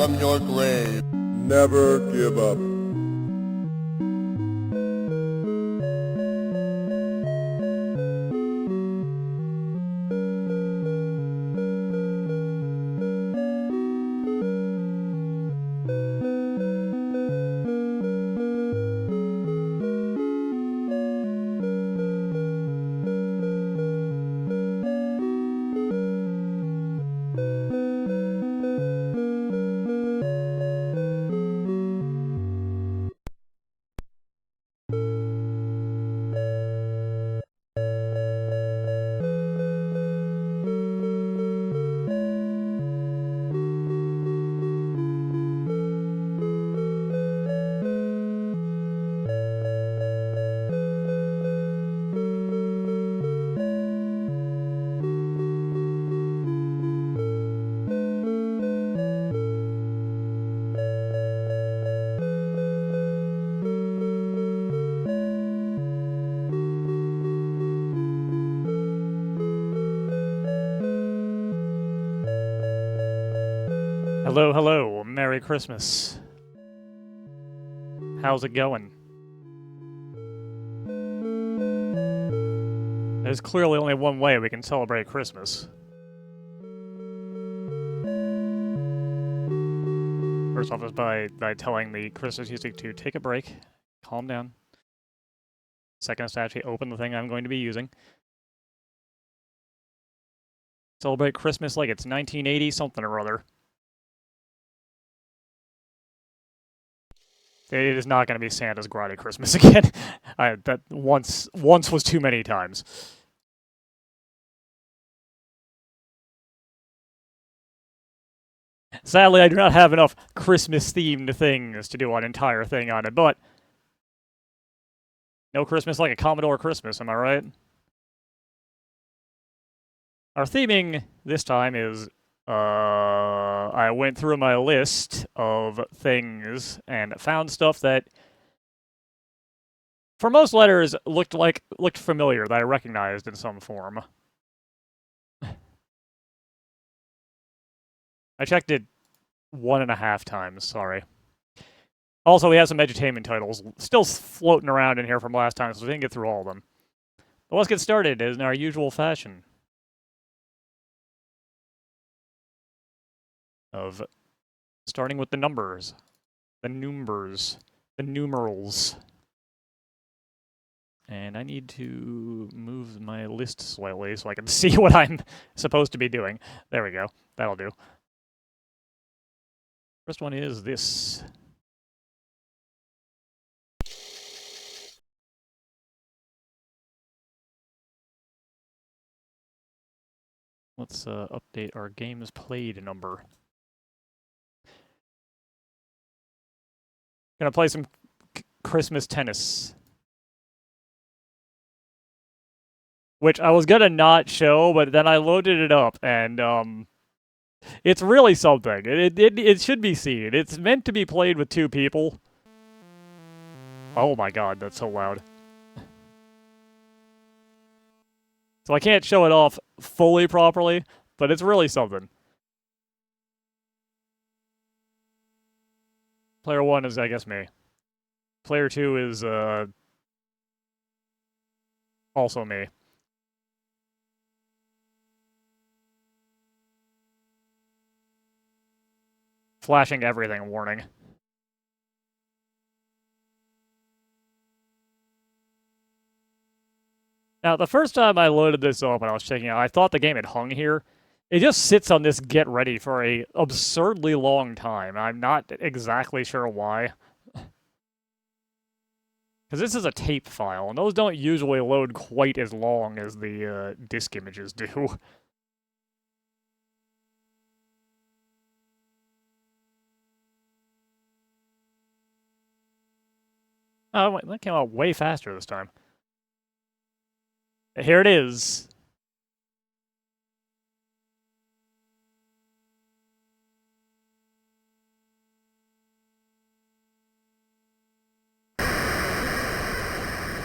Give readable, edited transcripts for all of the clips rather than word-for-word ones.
from your grave. Never give up. Hello, hello. Merry Christmas. How's it going? There's clearly only one way we can celebrate Christmas. First off is by telling the Christmas music to take a break, calm down. Second is to actually open the thing I'm going to be using. Celebrate Christmas like it's 1980 something or other. It is not going to be Santa's Grotty Christmas again. That once was too many times. Sadly, I do not have enough Christmas-themed things to do an entire thing on it, but no Christmas like a Commodore Christmas, am I right? Our theming this time is I went through my list of things and found stuff that, for most letters, looked familiar, that I recognized in some form. I checked it 1.5 times, sorry. Also, we have some edutainment titles still floating around in here from last time, so we didn't get through all of them. But let's get started in our usual fashion of starting with the numbers, the numerals. And I need to move my list slightly so I can see what I'm supposed to be doing. There we go. That'll do. First one is this. Let's update our games played number. Gonna play some Christmas tennis. Which I was gonna not show, but then I loaded it up, and it's really something. It should be seen. It's meant to be played with 2 people. Oh my god, that's so loud. So I can't show it off fully properly, but it's really something. Player 1 is, I guess, me. Player 2 is, also me. Flashing everything warning. Now, the first time I loaded this up and I was checking it out, I thought the game had hung here. It just sits on this get ready for a absurdly long time. I'm not exactly sure why. Because this is a tape file, and those don't usually load quite as long as the disk images do. Oh, that came out way faster this time. Here it is.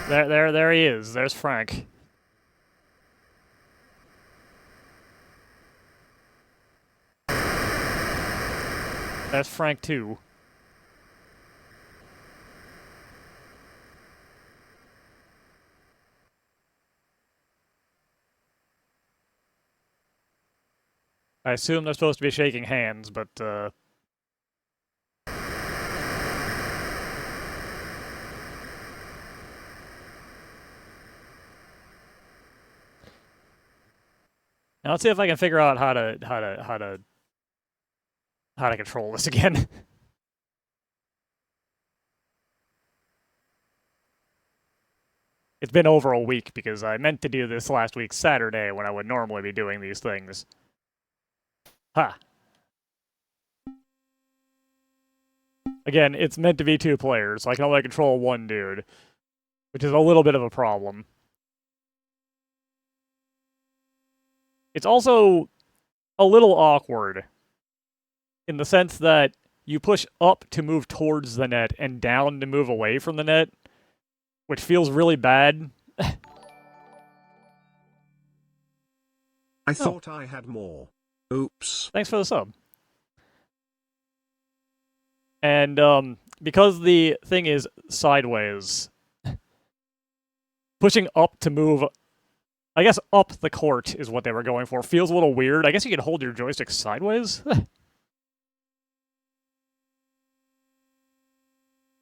There he is. There's Frank. That's Frank 2. I assume they're supposed to be shaking hands, but, Now let's see if I can figure out how to control this again. It's been over a week because I meant to do this last week Saturday when I would normally be doing these things. Ha. Again, it's meant to be 2 players, so I can only control 1 dude, which is a little bit of a problem. It's also a little awkward in the sense that you push up to move towards the net and down to move away from the net, which feels really bad. I thought I had more. Oops. Thanks for the sub. And because the thing is sideways, pushing up to move, I guess up the court is what they were going for, feels a little weird. I guess you can hold your joystick sideways.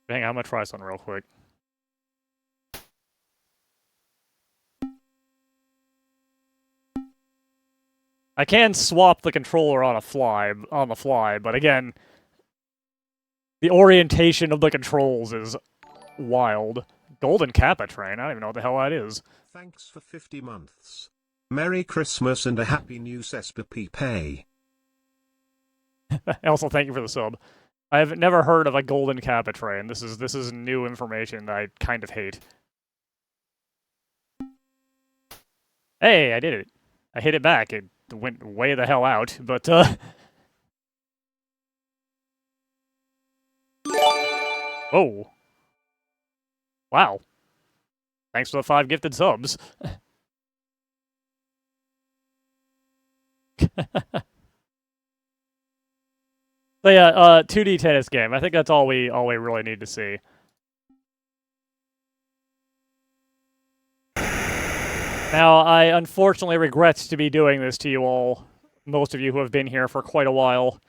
Hang on, I'm gonna try something real quick. I can swap the controller on the fly, but again, the orientation of the controls is wild. Golden Kappa train, I don't even know what the hell that is. Thanks for 50 months. Merry Christmas and a Happy New Sespa. Also, thank you for the sub. I have never heard of a Golden Kappa train. This is new information that I kind of hate. Hey, I did it. I hit it back. It went way the hell out, but oh. Wow. Thanks for the 5 gifted subs. So yeah, 2D tennis game. I think that's all we really need to see. Now, I unfortunately regret to be doing this to you all, most of you who have been here for quite a while.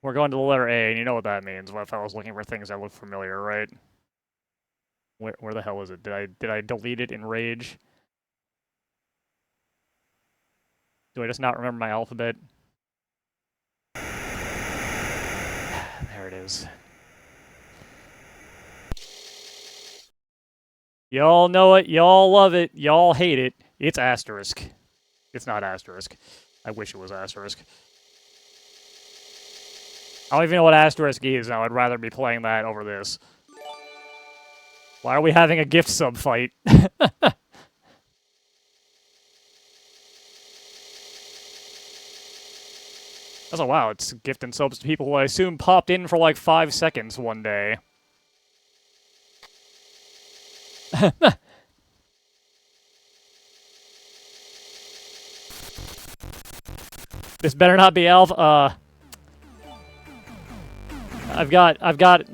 We're going to the letter A, and you know what that means. If I was looking for things that look familiar, right? Where the hell is it? Did I delete it in rage? Do I just not remember my alphabet? There it is. Y'all know it, y'all love it, y'all hate it. It's asterisk. It's not asterisk. I wish it was asterisk. I don't even know what asterisk is now. I'd rather be playing that over this. Why are we having a gift sub fight? Oh wow, it's gifting subs to people who I assume popped in for like 5 seconds one day. This better not be Alpha. I've got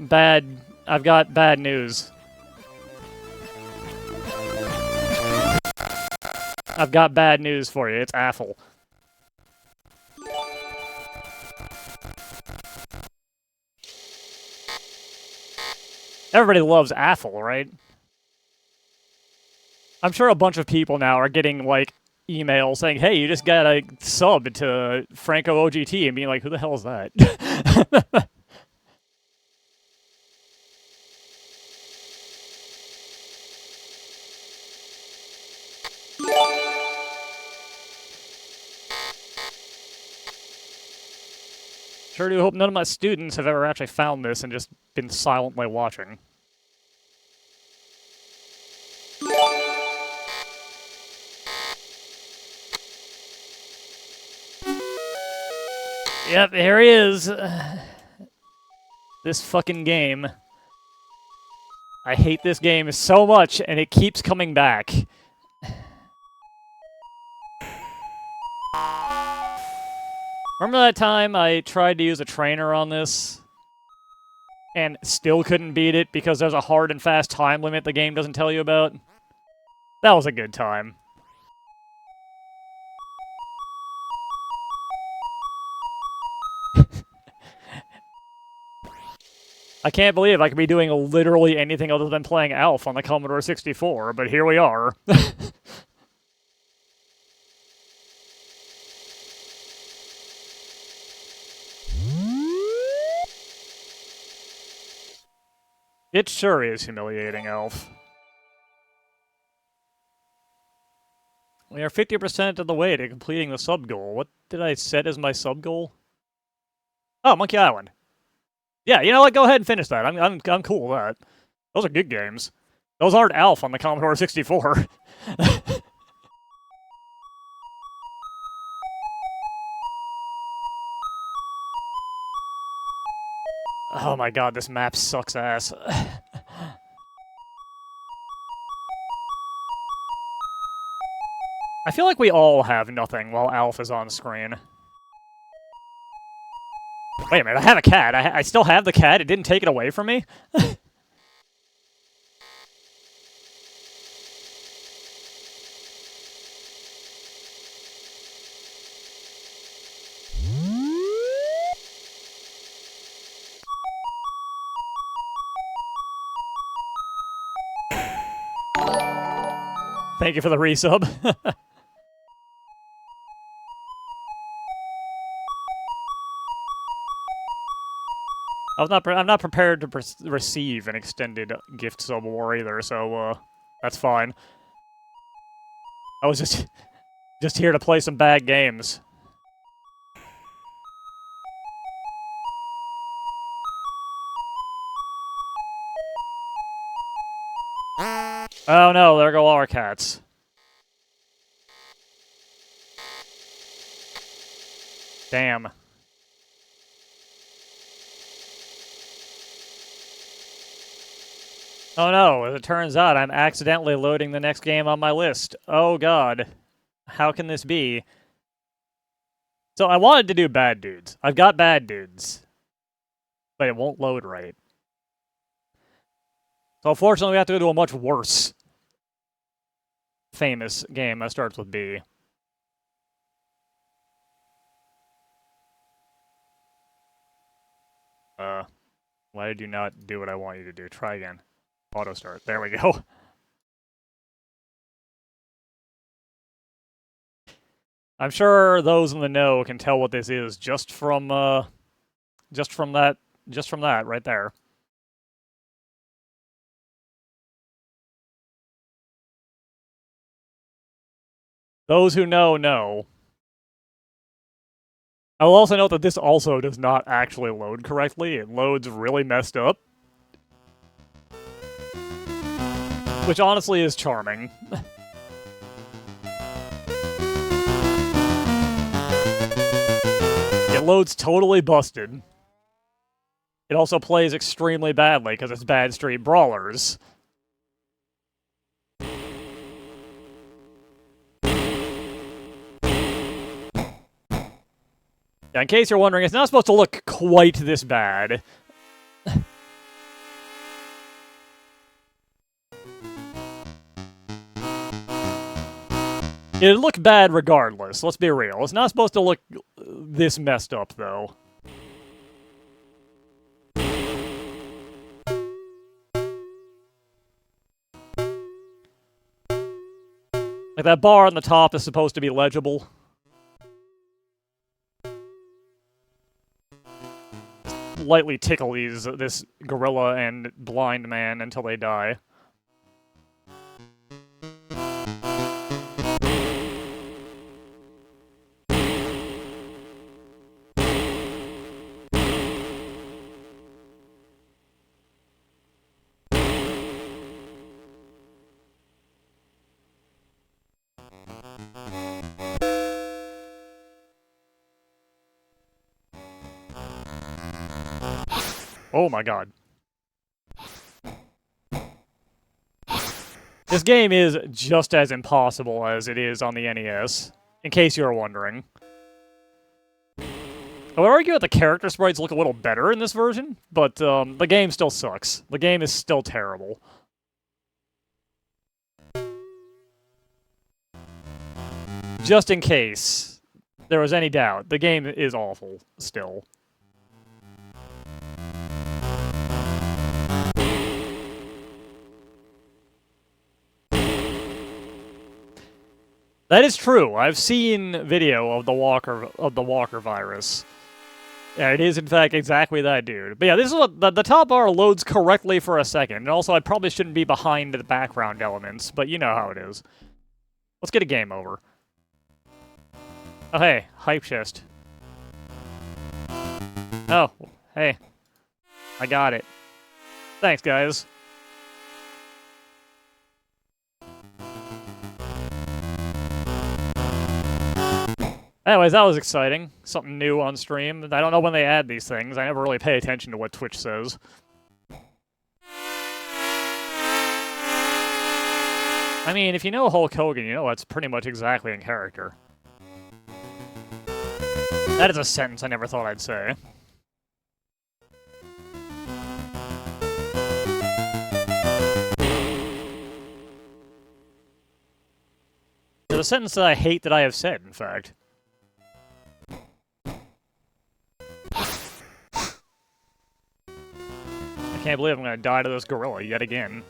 bad news. I've got bad news for you. It's Affle. Everybody loves Affle, right? I'm sure a bunch of people now are getting, like, emails saying, hey, you just got a sub to Franco OGT, and being like, who the hell is that? Sure do hope none of my students have ever actually found this and just been silently watching. Yep, here he is. This fucking game. I hate this game so much, and it keeps coming back. Remember that time I tried to use a trainer on this and still couldn't beat it because there's a hard and fast time limit the game doesn't tell you about? That was a good time. I can't believe I could be doing literally anything other than playing Alf on the Commodore 64, but here we are. It sure is humiliating, Alf. We are 50% of the way to completing the sub-goal. What did I set as my sub-goal? Oh, Monkey Island. Yeah, you know what? Go ahead and finish that. I'm cool with that. Those are good games. Those aren't Alf on the Commodore 64. Oh my god, this map sucks ass. I feel like we all have nothing while Alf is on screen. Wait a minute, I have a cat. I still have the cat. It didn't take it away from me? Thank you for the resub. I'm not prepared to receive an extended gift sub war either, so that's fine. I was just here to play some bad games. Oh no, there go all our cats. Damn. Oh no, as it turns out, I'm accidentally loading the next game on my list. Oh god. How can this be? So I wanted to do Bad Dudes. I've got Bad Dudes. But it won't load right. So unfortunately, we have to go to a much worse famous game that starts with B. Why did you not do what I want you to do? Try again. Auto start. There we go. I'm sure those in the know can tell what this is just from that right there. Those who know, know. I will also note that this also does not actually load correctly. It loads really messed up. Which honestly is charming. It loads totally busted. It also plays extremely badly because it's Bad Street Brawlers. Yeah, in case you're wondering, it's not supposed to look quite this bad. It'd look bad regardless, let's be real. It's not supposed to look this messed up, though. Like, that bar on the top is supposed to be legible. Lightly tickle this gorilla and blind man until they die. Oh my god. This game is just as impossible as it is on the NES, in case you were wondering. I would argue that the character sprites look a little better in this version, but the game still sucks. The game is still terrible. Just in case there was any doubt, the game is awful still. That is true. I've seen video of the Walker virus. Yeah, it is in fact exactly that dude. But yeah, this is what the top bar loads correctly for a second. And also I probably shouldn't be behind the background elements, but you know how it is. Let's get a game over. Oh hey, hype chest. Oh, hey. I got it. Thanks, guys. Anyways, that was exciting. Something new on stream. I don't know when they add these things. I never really pay attention to what Twitch says. I mean, if you know Hulk Hogan, you know that's pretty much exactly in character. That is a sentence I never thought I'd say. It's a sentence that I hate that I have said, in fact. I can't believe I'm gonna die to this gorilla yet again.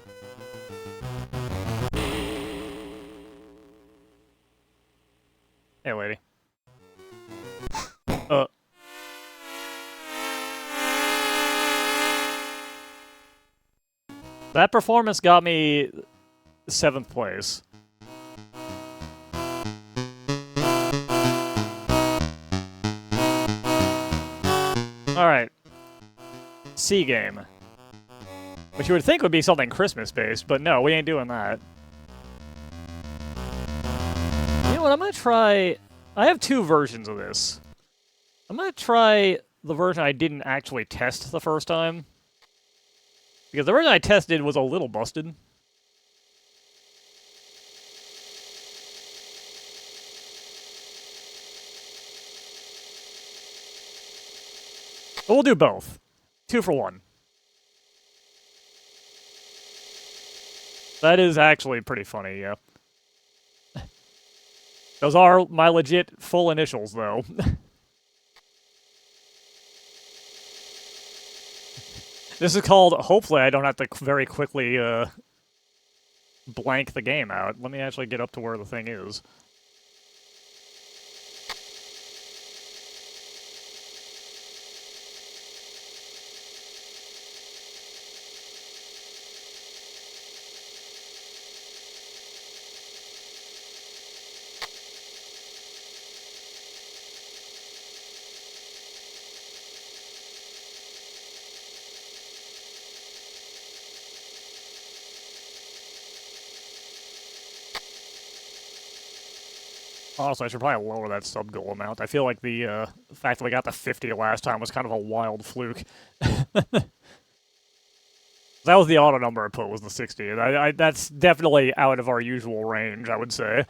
Hey, lady. That performance got me 7th place. Alright. C game. Which you would think would be something Christmas-based, but no, we ain't doing that. You know what, I'm gonna try... I have 2 versions of this. I'm gonna try the version I didn't actually test the first time. Because the version I tested was a little busted. But we'll do both. 2 for 1. That is actually pretty funny, yeah. Those are my legit full initials, though. This is called, hopefully I don't have to very quickly blank the game out. Let me actually get up to where the thing is. Honestly, I should probably lower that sub-goal amount. I feel like the fact that we got to 50 last time was kind of a wild fluke. That was the auto number I put, was the 60. That's definitely out of our usual range, I would say.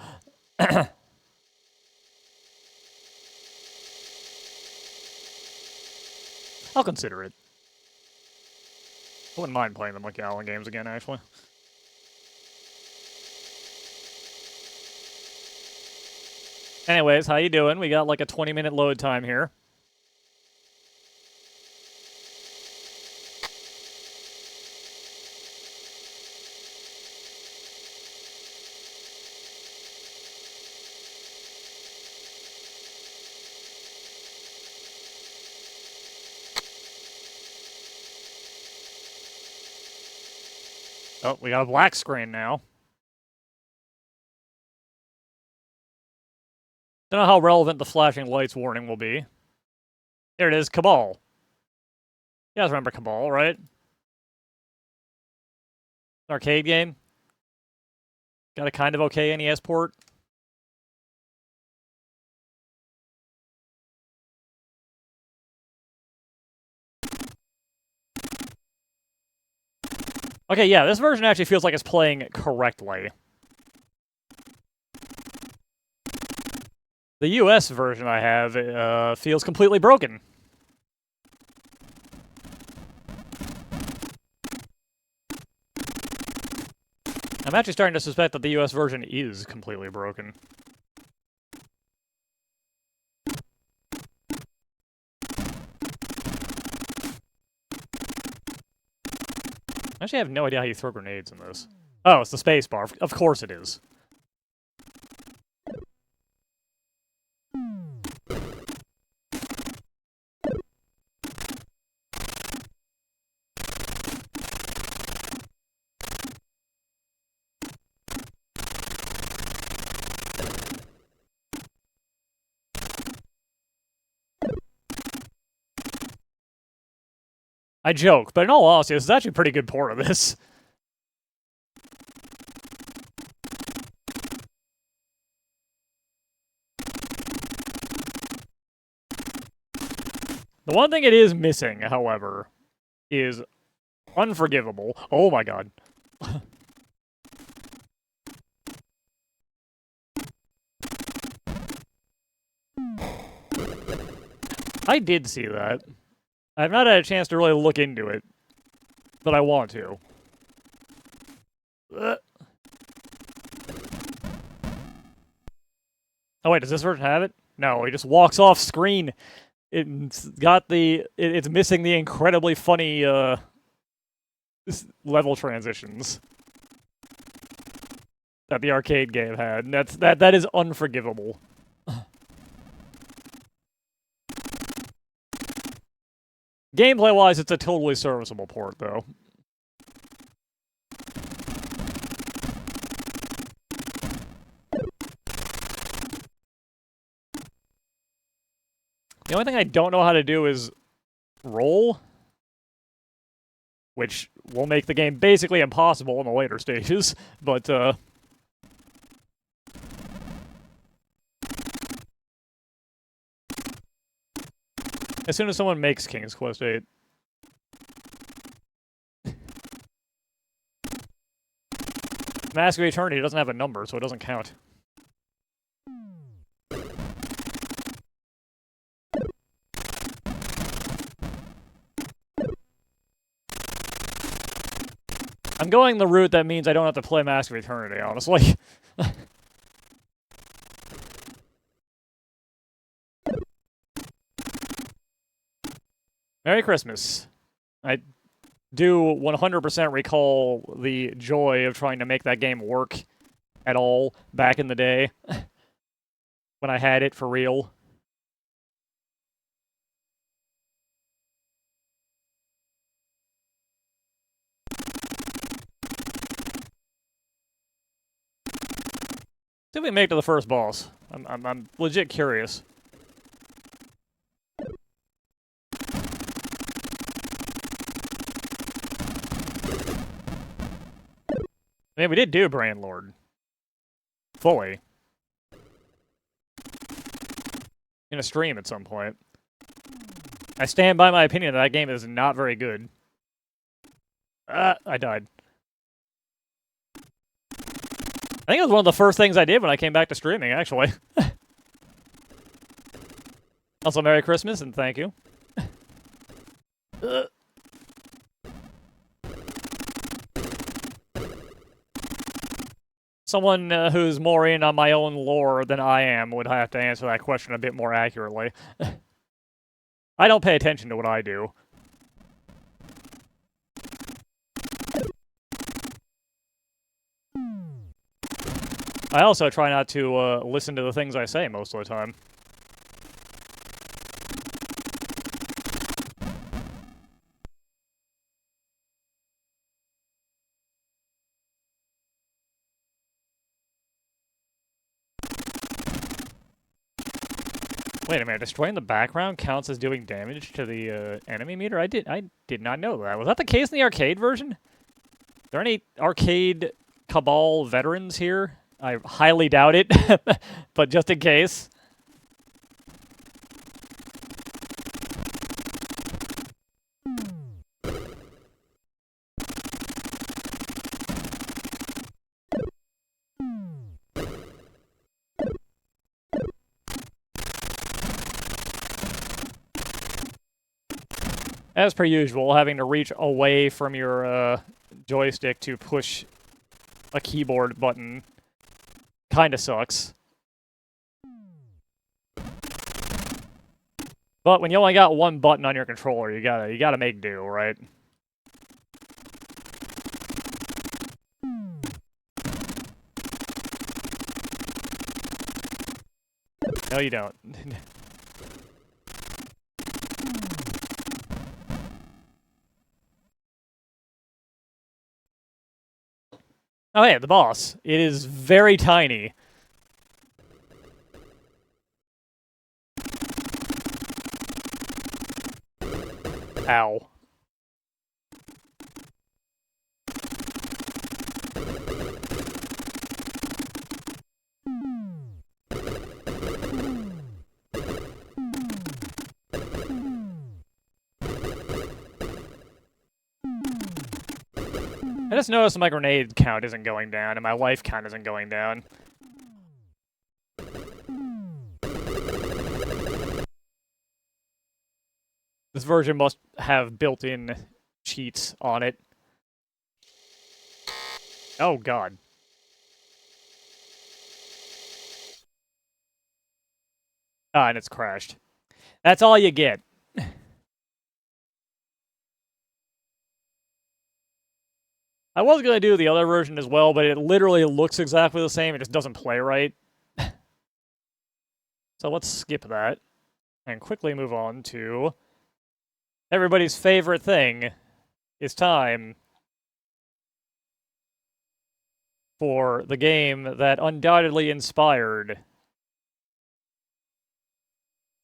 I'll consider it. I wouldn't mind playing the Monkey Island games again, actually. Anyways, how you doing? We got like a 20-minute load time here. Oh, we got a black screen now. Don't know how relevant the flashing lights warning will be. There it is, Cabal. You guys remember Cabal, right? Arcade game. Got a kind of okay NES port. Okay, yeah, this version actually feels like it's playing correctly. The US version I have feels completely broken. I'm actually starting to suspect that the US version is completely broken. I actually have no idea how you throw grenades in this. Oh, it's the space bar. Of course it is. I joke, but in all honesty, this is actually a pretty good port of this. The one thing it is missing, however, is unforgivable. Oh my god. I did see that. I've not had a chance to really look into it, but I want to. Oh wait, does this version have it? No, he just walks off screen. It's got the... It's missing the incredibly funny, level transitions that the arcade game had. And that is unforgivable. Gameplay-wise, it's a totally serviceable port, though. The only thing I don't know how to do is roll, which will make the game basically impossible in the later stages, but, as soon as someone makes King's Quest 8. Mask of Eternity doesn't have a number, so it doesn't count. I'm going the route that means I don't have to play Mask of Eternity, honestly. Merry Christmas. I do 100% recall the joy of trying to make that game work at all back in the day when I had it for real. Did we make it to the first boss? I'm legit curious. I mean, we did do Brandlord. Fully. In a stream at some point. I stand by my opinion that game is not very good. I died. I think it was one of the first things I did when I came back to streaming, actually. Also, Merry Christmas, and thank you. Someone who's more in on my own lore than I am would have to answer that question a bit more accurately. I don't pay attention to what I do. I also try not to listen to the things I say most of the time. Wait a minute, destroying the background counts as doing damage to the enemy meter? I did not know that. Was that the case in the arcade version? Are there any arcade Cabal veterans here? I highly doubt it, but just in case. As per usual, having to reach away from your joystick to push a keyboard button kind of sucks. But when you only got one button on your controller, you gotta make do, right? No, you don't. Oh, yeah, the boss. It is very tiny. Ow. I just noticed my grenade count isn't going down, and my life count isn't going down. This version must have built-in cheats on it. Oh, God. Ah, and it's crashed. That's all you get. I was going to do the other version as well, but it literally looks exactly the same. It just doesn't play right. So let's skip that and quickly move on to everybody's favorite thing. It's time for the game that undoubtedly inspired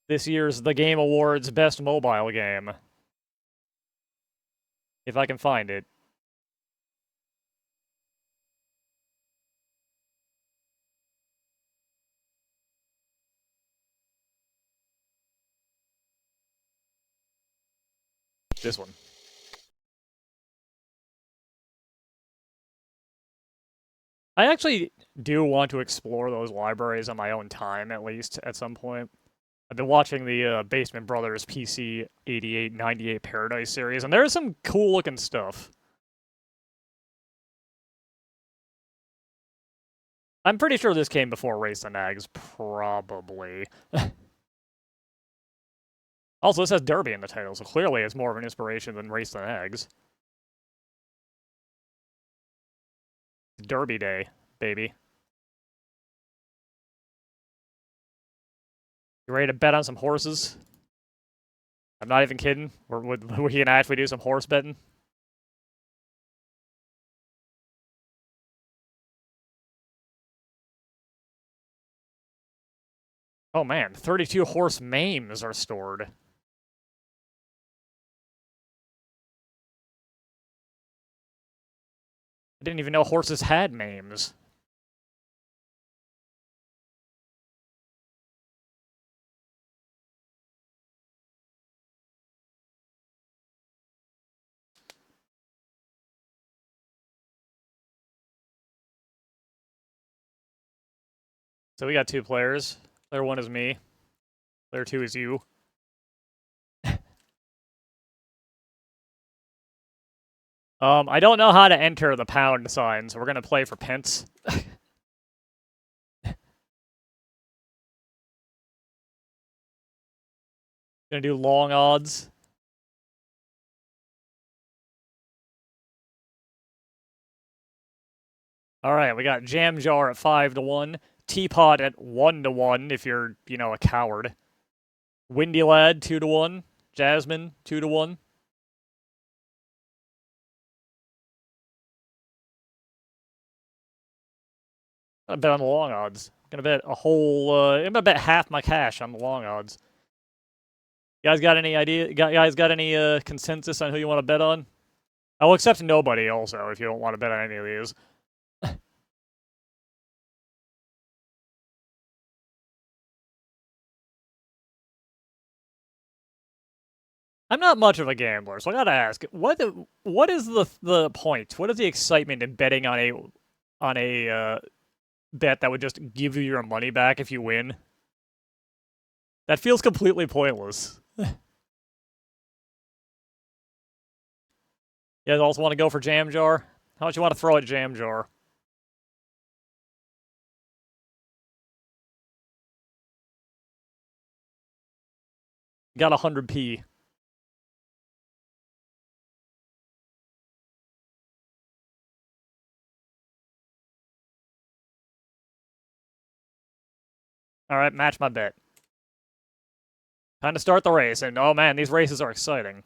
this year's The Game Awards Best Mobile Game. If I can find it. This one. I actually do want to explore those libraries on my own time, at least, at some point. I've been watching the Basement Brothers PC 8898 Paradise series, and there's some cool-looking stuff. I'm pretty sure this came before Race the Nags, probably. Also, this has Derby in the title, so clearly it's more of an inspiration than Race the Nags. Derby Day, baby. You ready to bet on some horses? I'm not even kidding. We can actually do some horse betting. Oh man, 32 horse mames are stored. I didn't even know horses had mames. So we got two players. Player 1 is me. Player 2 is you. I don't know how to enter the pound sign, so we're gonna play for pence. Gonna do long odds. Alright, we got Jam Jar at 5-1. Teapot at 1-1 if you're, you know, a coward. Windy Lad 2-1. Jasmine 2-1. I'm gonna bet on the long odds. I'm gonna bet a whole, I'm gonna bet half my cash on the long odds. You guys got any idea? You guys got any consensus on who you want to bet on? I'll accept nobody also if you don't want to bet on any of these. I'm not much of a gambler, so I gotta ask: what is the point? What is the excitement in betting on a bet that would just give you your money back if you win? That feels completely pointless. You guys also want to go for Jam Jar? How much you want to throw at Jam Jar? Got 100p. Alright, match my bet. Time to start the race, and oh man, these races are exciting.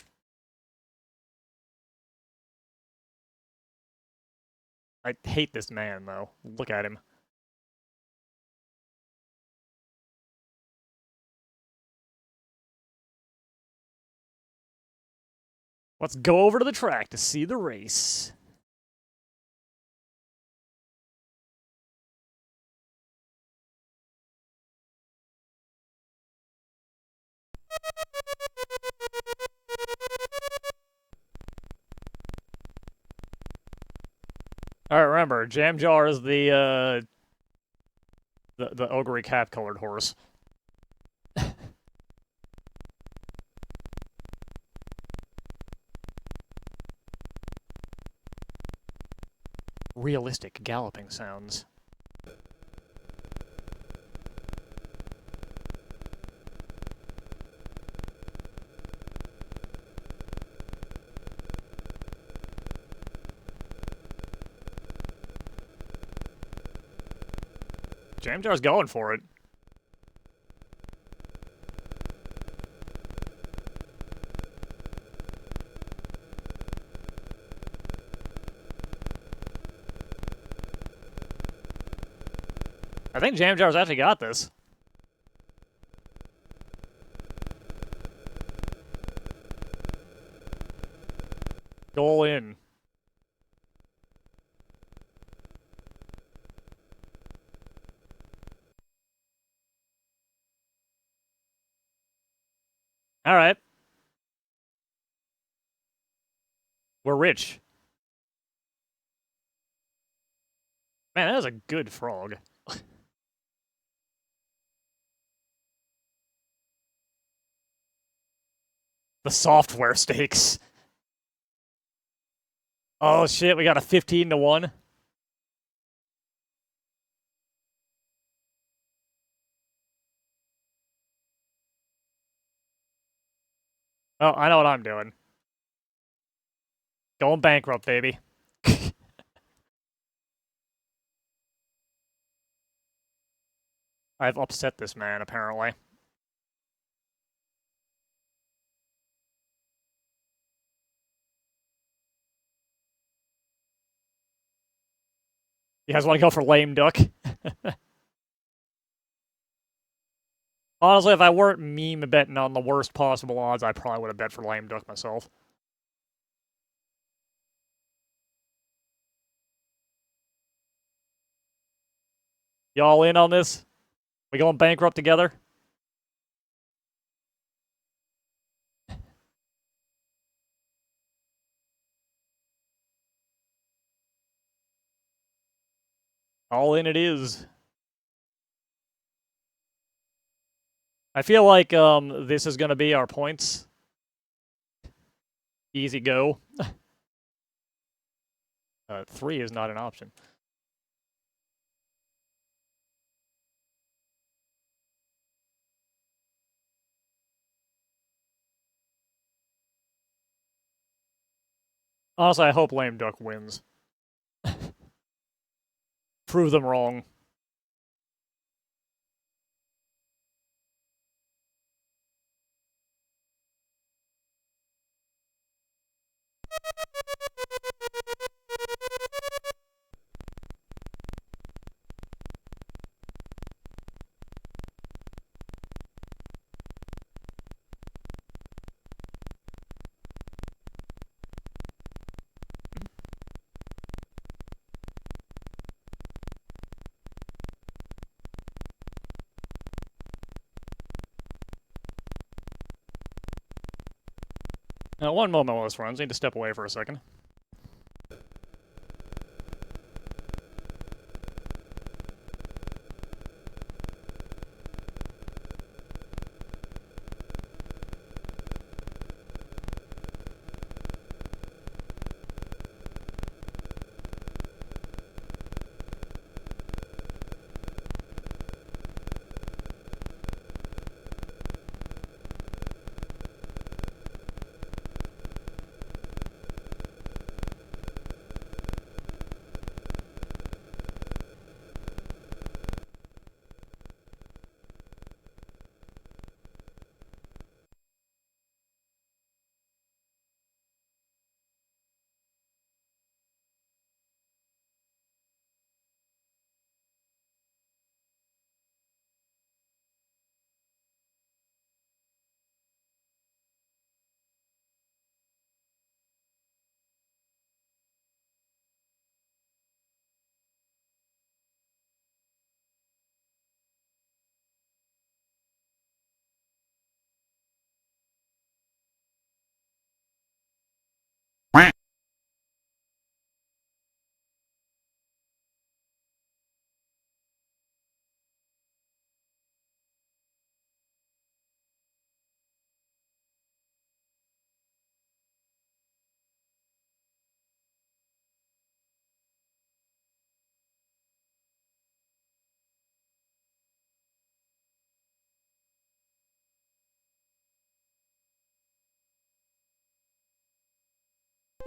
I hate this man, though. Look at him. Let's go over to the track to see the race. Alright, remember, Jam Jar is the ogre cap-colored horse. Realistic galloping sounds. Jam Jar's going for it. I think Jam Jar's actually got this. Goal in. Alright. We're rich. Man, that was a good frog. The software stakes. Oh shit, we got a 15-1. Oh, I know what I'm doing. Going bankrupt, baby. I've upset this man, apparently. You guys want to go for lame duck? Honestly, if I weren't meme betting on the worst possible odds, I probably would have bet for lame duck myself. Y'all in on this? We going bankrupt together? All in it is. I feel like this is going to be our points. Easy go. 3 is not an option. Honestly, I hope lame duck wins. Prove them wrong. Now, one moment while this runs. I need to step away for a second.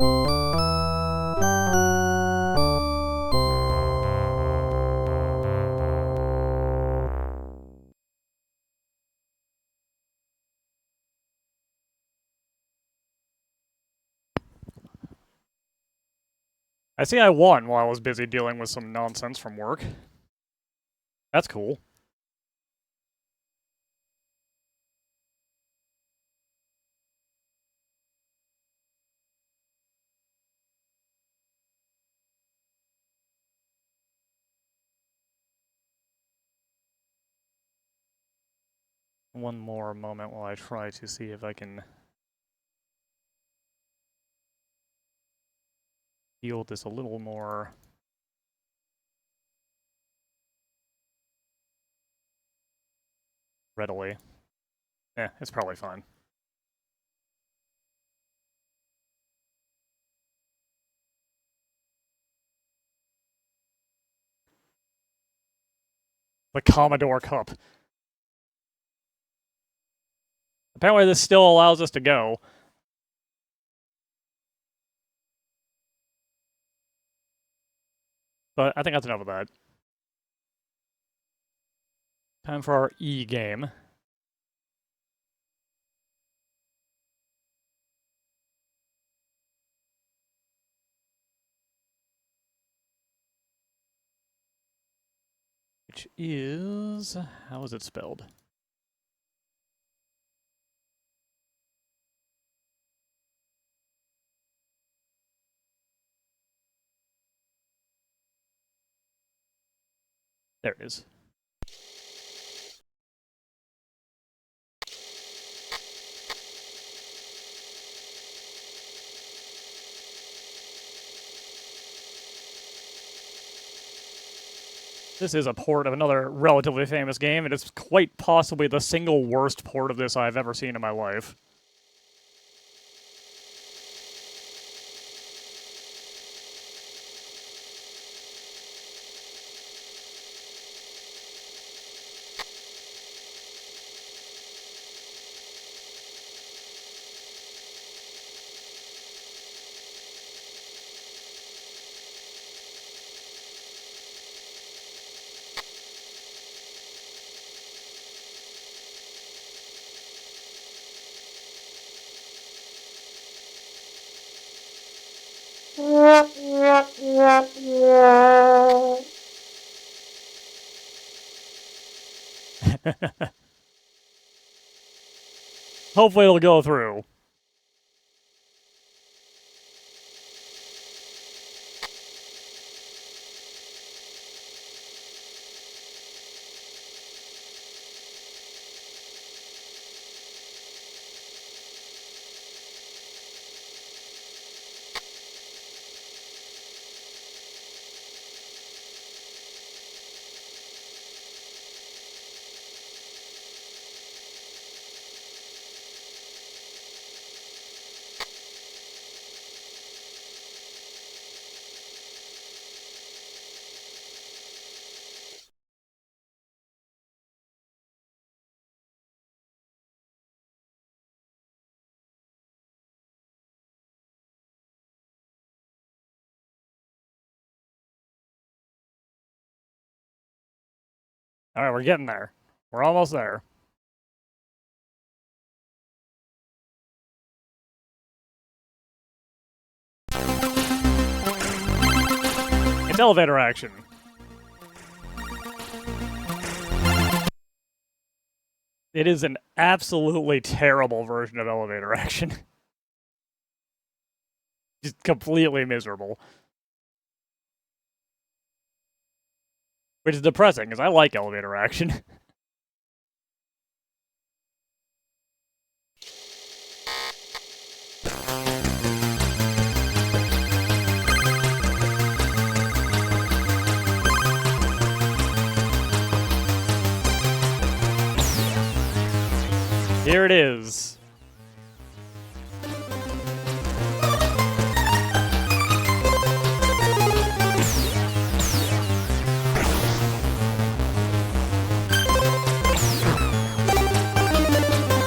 I see I won while I was busy dealing with some nonsense from work. That's cool. One more moment while I try to see if I can deal with this a little more readily. It's probably fine. The Commodore Cup. Apparently this still allows us to go. But I think that's enough of that. Time for our E-game. Which is... how is it spelled? There it is. This is a port of another relatively famous game, and it's quite possibly the single worst port of this I've ever seen in my life. Hopefully it'll go through. Alright, we're getting there. We're almost there. It's elevator action. It is an absolutely terrible version of elevator action. Just completely miserable. Which is depressing, because I like elevator action. Here it is.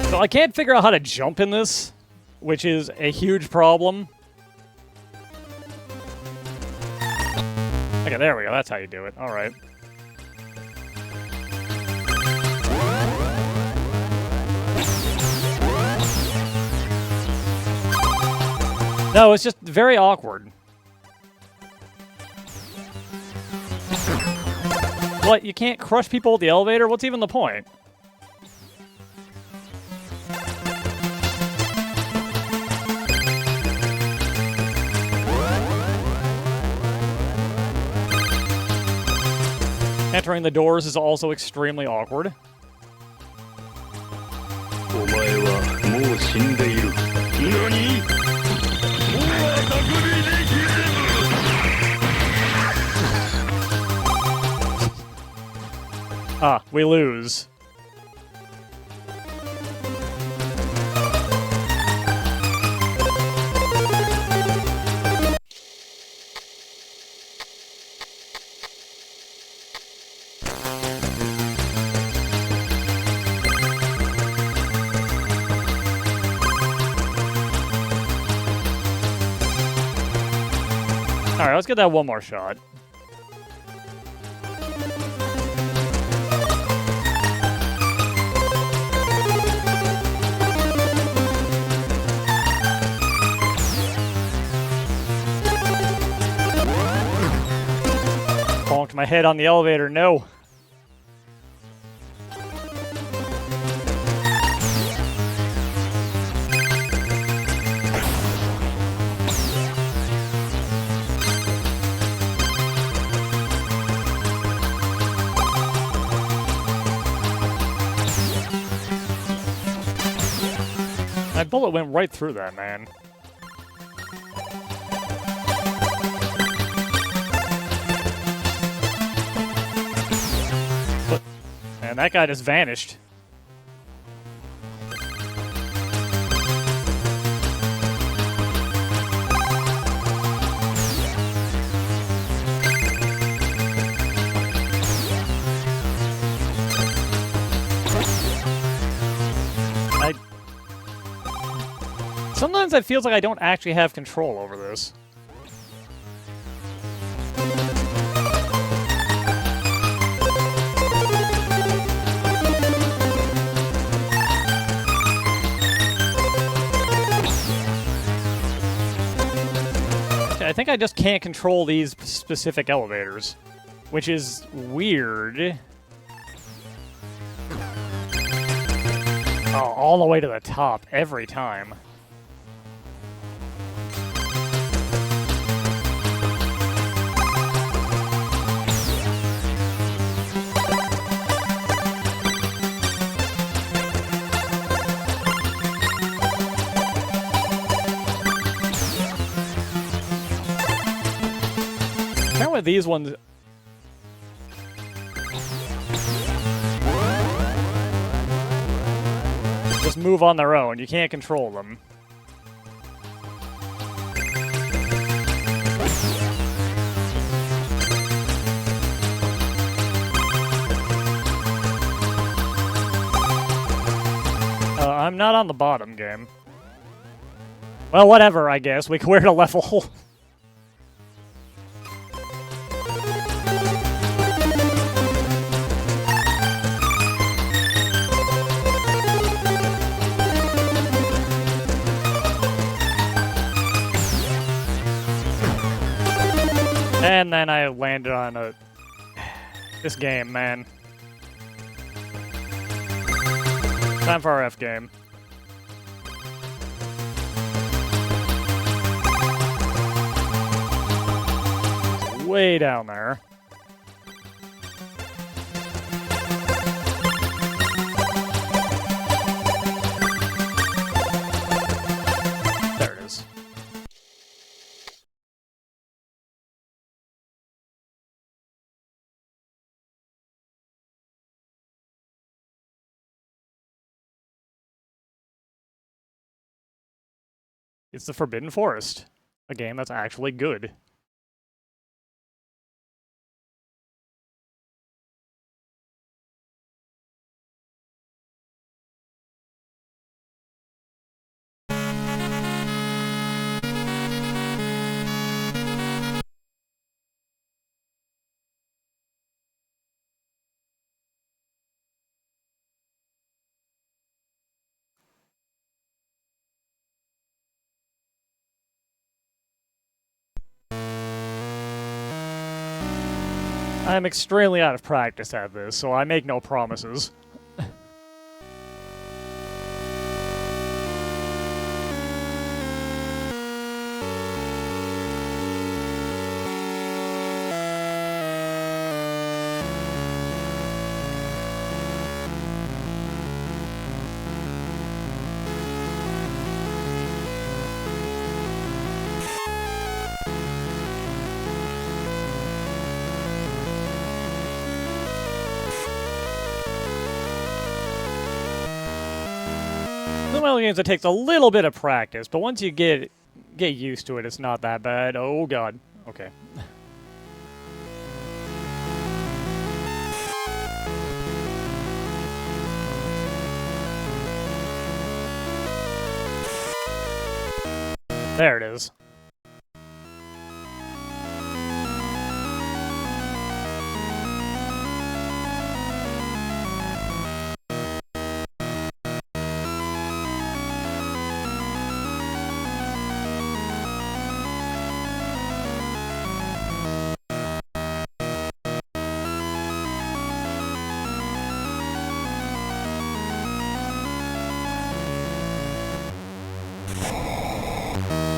So I can't figure out how to jump in this, which is a huge problem. there we go. That's how you do it. All right. No, it's just very awkward. What, you can't crush people with the elevator? What's even the point? Entering the doors is also extremely awkward. Ah, we lose. Alright, let's get that one more shot. Bonked my head on the elevator, no. My bullet went right through that, man. And that guy just vanished. Sometimes it feels like I don't actually have control over this. I think I just can't control these specific elevators, which is weird. Oh, all the way to the top every time. Apparently these ones... just move on their own. You can't control them. I'm not on the bottom game. Well, whatever, I guess. We cleared a level. And then I landed on a... this game, man. Time for our F game. Way down there. There it is. It's the Forbidden Forest, a game that's actually good. I'm extremely out of practice at this, so I make no promises. Some other games it takes a little bit of practice, but once you get used to it, it's not that bad. Oh god. Okay. There it is.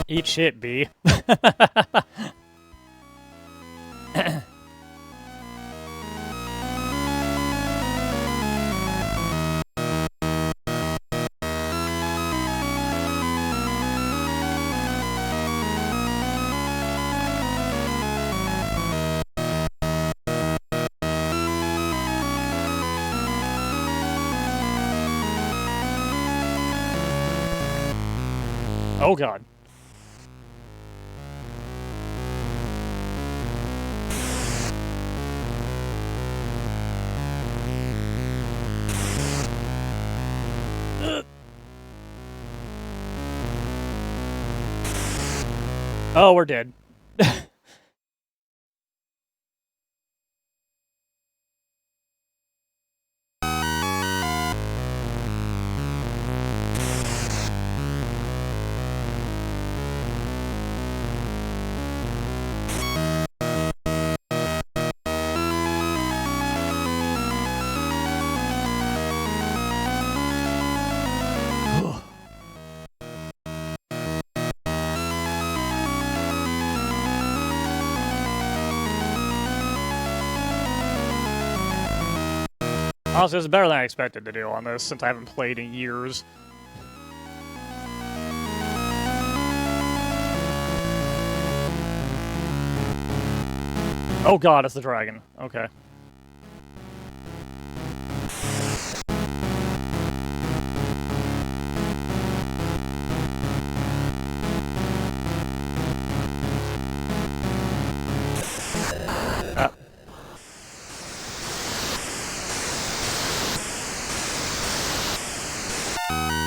Eat shit, B. Oh god. Oh, we're dead. Honestly, it's better than I expected to do on this, since I haven't played in years. Oh god, it's the dragon. Okay.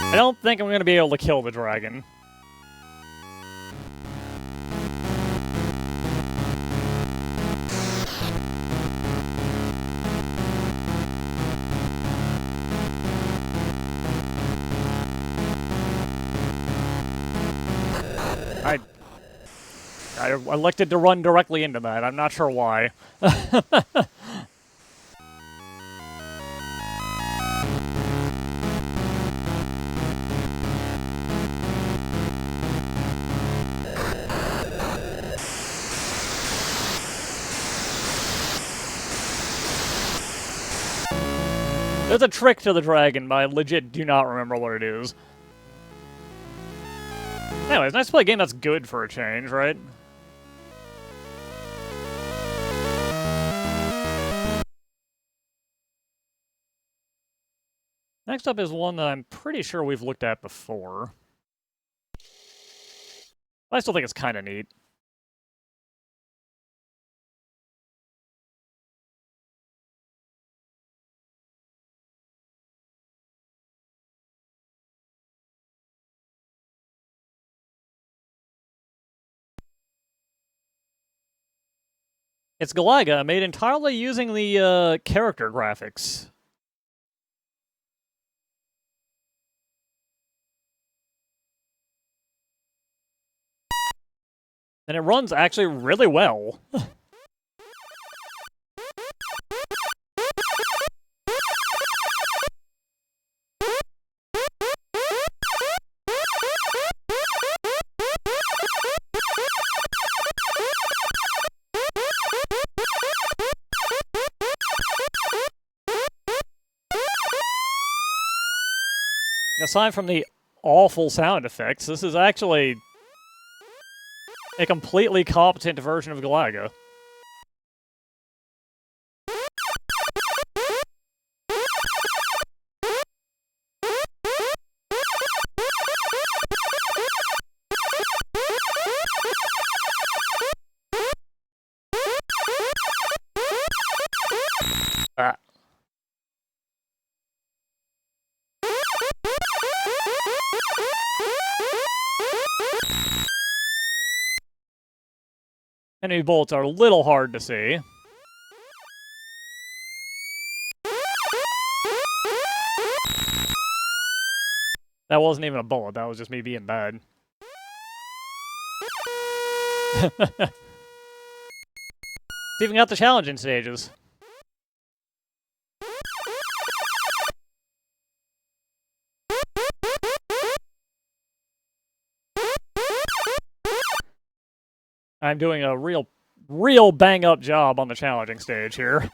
I don't think I'm going to be able to kill the dragon. I elected to run directly into that. I'm not sure why. There's a trick to the dragon, but I legit do not remember what it is. Anyways, nice to play a game that's good for a change, right? Next up is one that I'm pretty sure we've looked at before. I still think it's kind of neat. It's Galaga, made entirely using the character graphics. And it runs actually really well. Aside from the awful sound effects, this is actually a completely competent version of Galaga. Ah. Enemy bullets are a little hard to see. That wasn't even a bullet, that was just me being bad. It's even got the challenging stages. I'm doing a real bang-up job on the challenging stage here.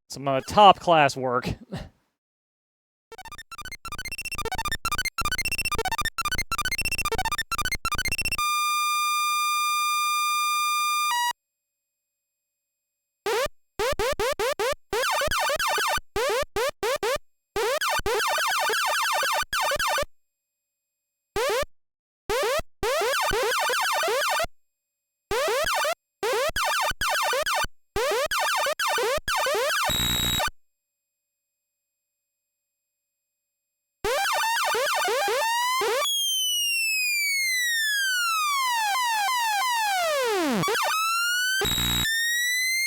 Some top-class work.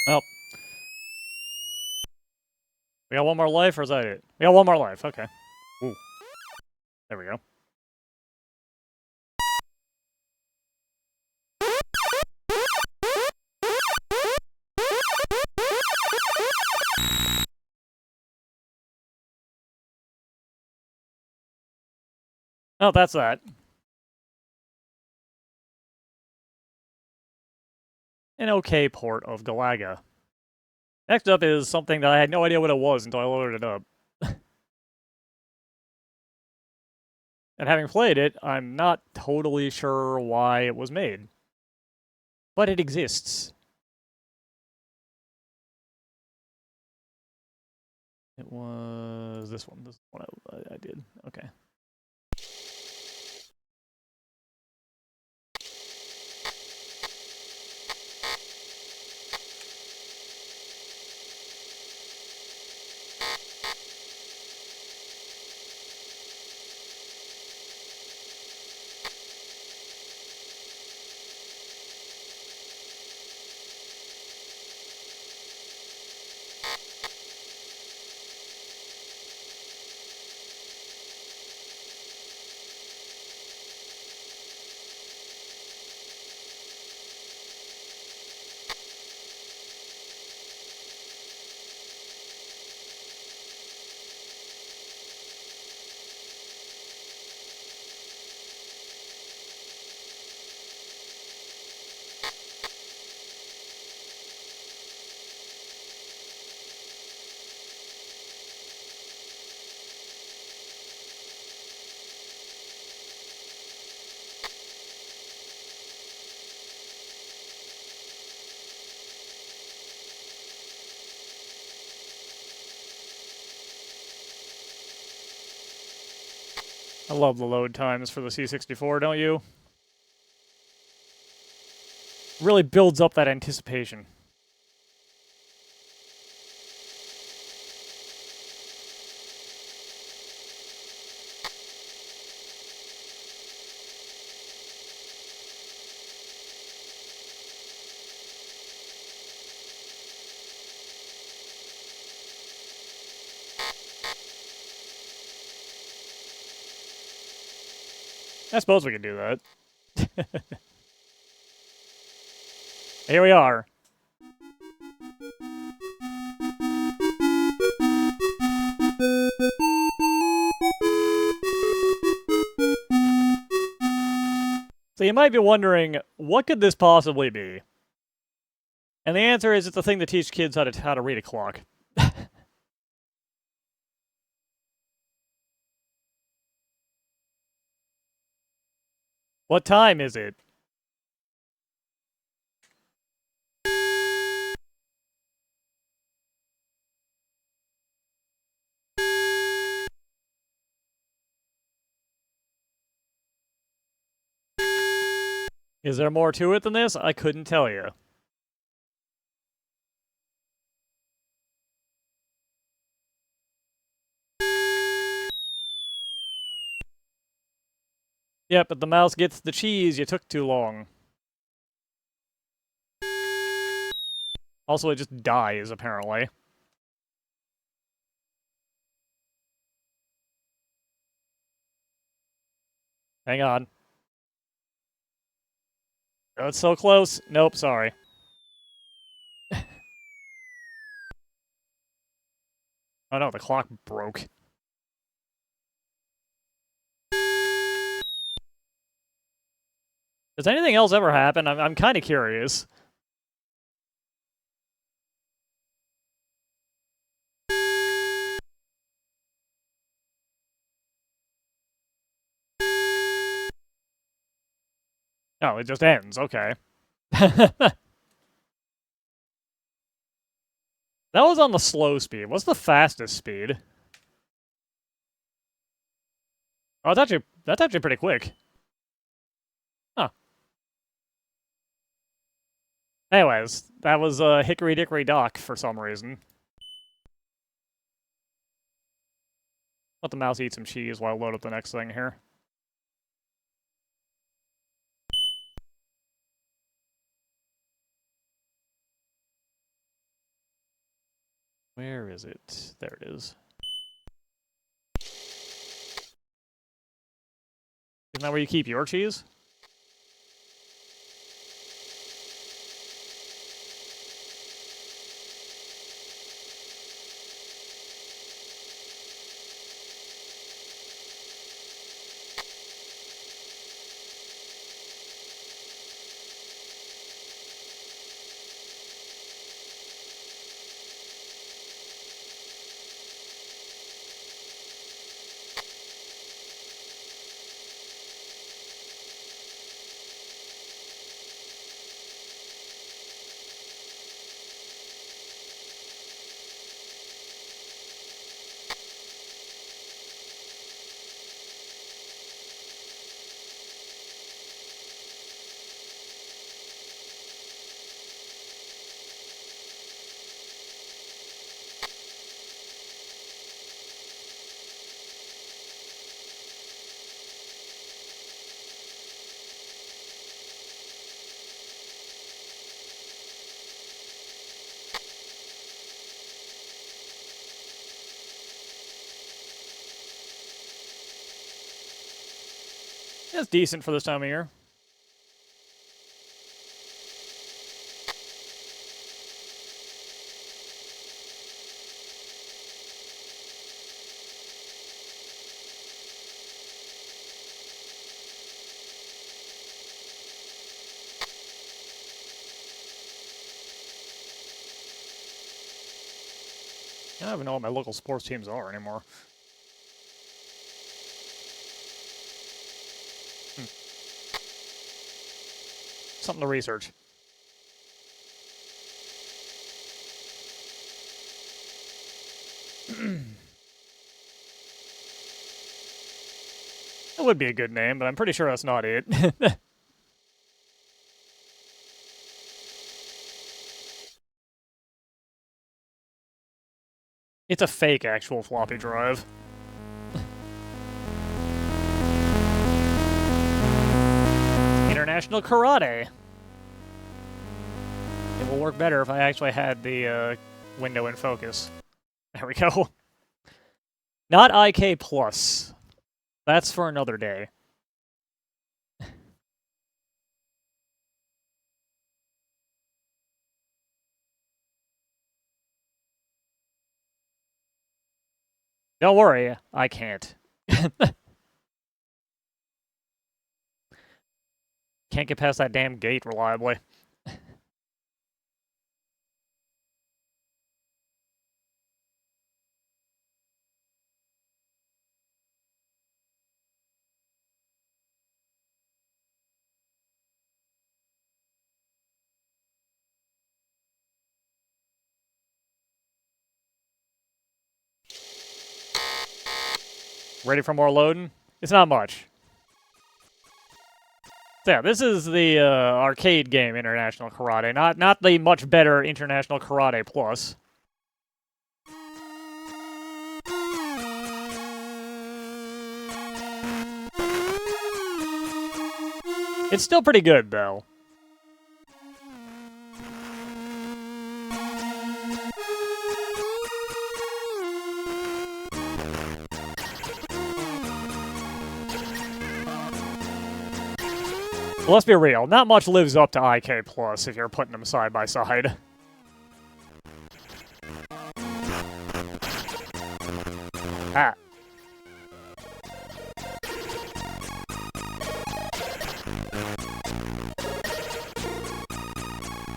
Well. We got one more life, or is that it? We got one more life, okay. Ooh. There we go. Oh, that's that. An okay port of Galaga. Next up is something that I had no idea what it was until I loaded it up. And having played it, I'm not totally sure why it was made. But it exists. It was this one. This one I did. Okay. I love the load times for the C64, don't you? Really builds up that anticipation. I suppose we could do that. Here we are. So you might be wondering, what could this possibly be? And the answer is it's a thing to teach kids how to read a clock. What time is it? Is there more to it than this? I couldn't tell you. Yep, if the mouse gets the cheese, you took too long. Also, it just dies, apparently. Hang on. Oh, it's so close. Nope, sorry. Oh no, the clock broke. Does anything else ever happen? I'm kind of curious. Oh, it just ends. Okay. That was on the slow speed. What's the fastest speed? Oh, that's actually pretty quick. Huh. Anyways, that was Hickory Dickory Dock for some reason. Let the mouse eat some cheese while I load up the next thing here. Where is it? There it is. Isn't that where you keep your cheese? That's decent for this time of year. I don't even know what my local sports teams are anymore. Something to research. That would be a good name, but I'm pretty sure that's not it. It's a fake actual floppy drive. International Karate. It will work better if I actually had the window in focus. There we go. Not IK+. That's for another day. Don't worry, I can't. Can't get past that damn gate reliably. Ready for more loading? It's not much. So yeah, this is the arcade game International Karate, not the much better International Karate Plus. It's still pretty good, though. Well, let's be real. Not much lives up to IK Plus if you're putting them side by side. Ah.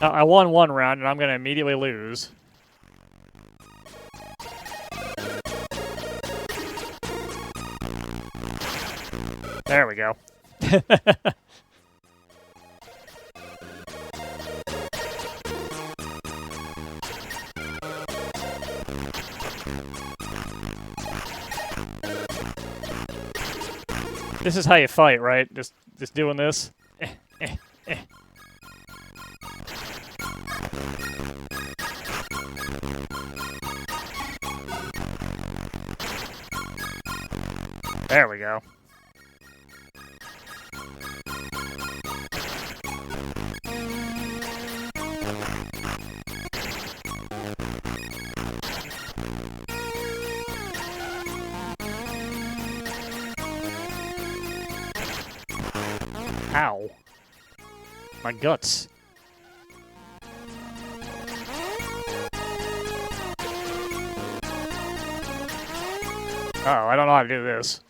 I won one round, and I'm going to immediately lose. There we go. This is how you fight, right? Just doing this. There we go. Ow. My guts. Oh, I don't know how to do this.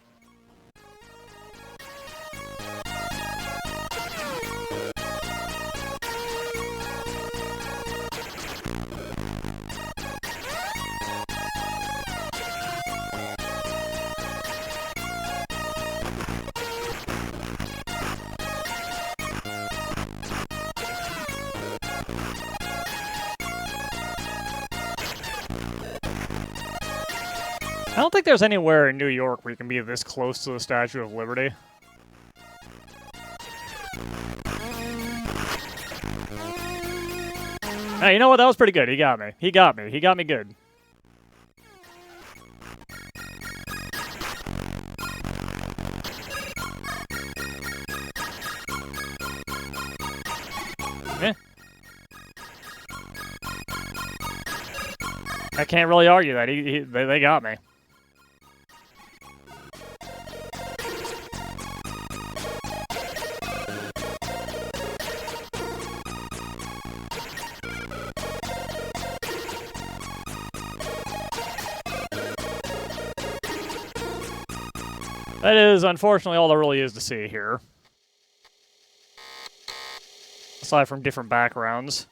I don't think there's anywhere in New York where you can be this close to the Statue of Liberty. Hey, you know what? That was pretty good. He got me. He got me. He got me good. Eh. I can't really argue that. They got me. That is, unfortunately, all there really is to see here. Aside from different backgrounds.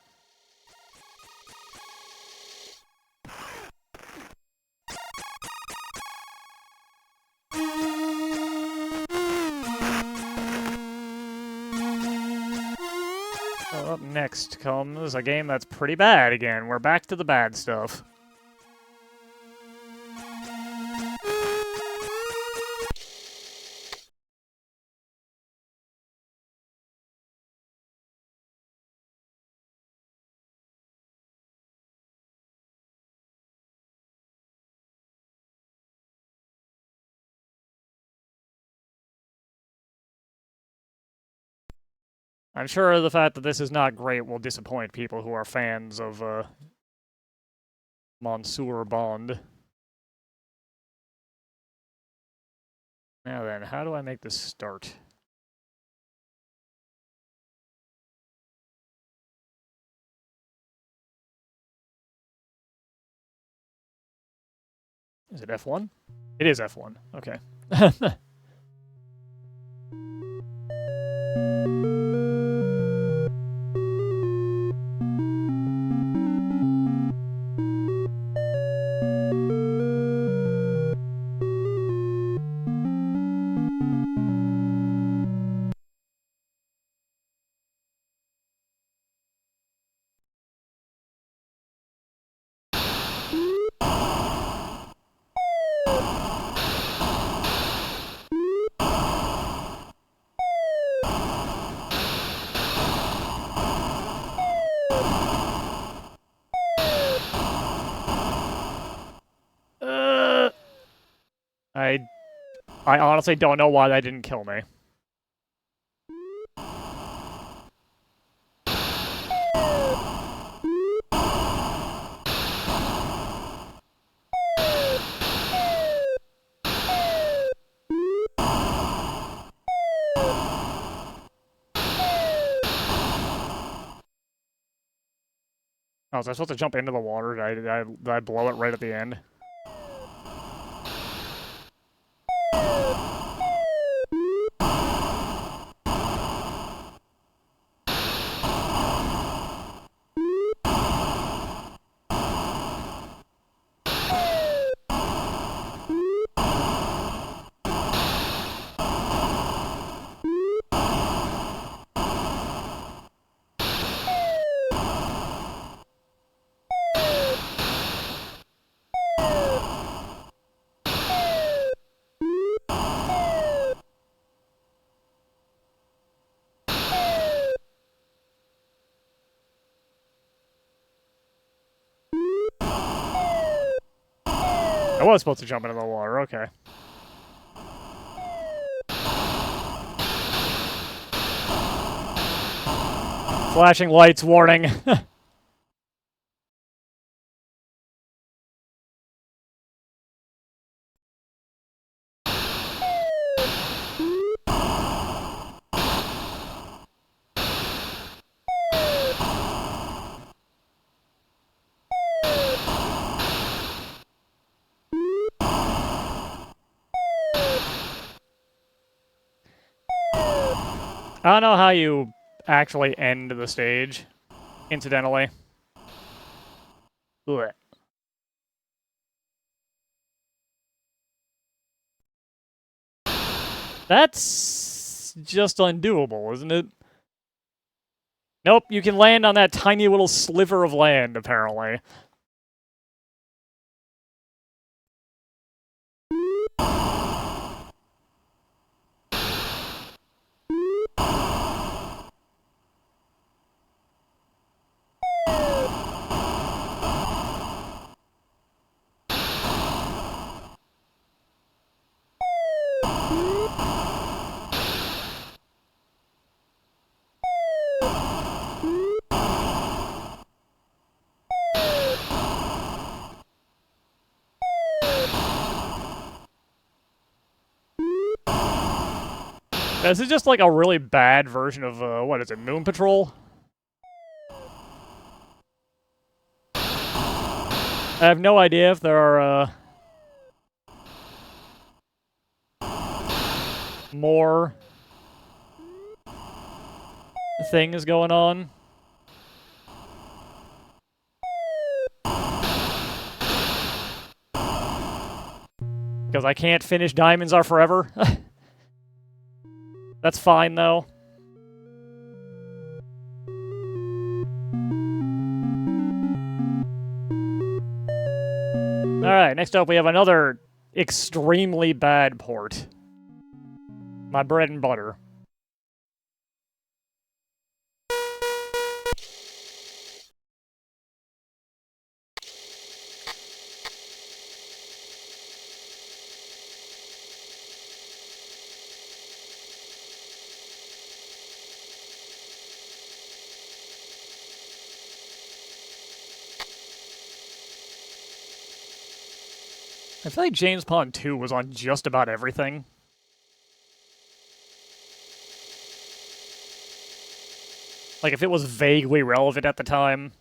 Well, up next comes a game that's pretty bad again. We're back to the bad stuff. I'm sure the fact that this is not great will disappoint people who are fans of Monsieur Bond. Now then, how do I make this start? Is it F1? It is F1. Okay. I honestly don't know why that didn't kill me. Oh, was I supposed to jump into the water? Did I blow it right at the end? I was supposed to jump into the water, okay. Flashing lights, warning. I don't know how you actually end the stage, incidentally. Ugh. That's just undoable, isn't it? Nope, you can land on that tiny little sliver of land, apparently. This is just like a really bad version of, what is it, Moon Patrol? I have no idea if there are, more things going on. Because I can't finish Diamonds Are Forever. That's fine, though. Alright, next up we have another extremely bad port. My bread and butter. I feel like James Pond 2 was on just about everything. Like, if it was vaguely relevant at the time.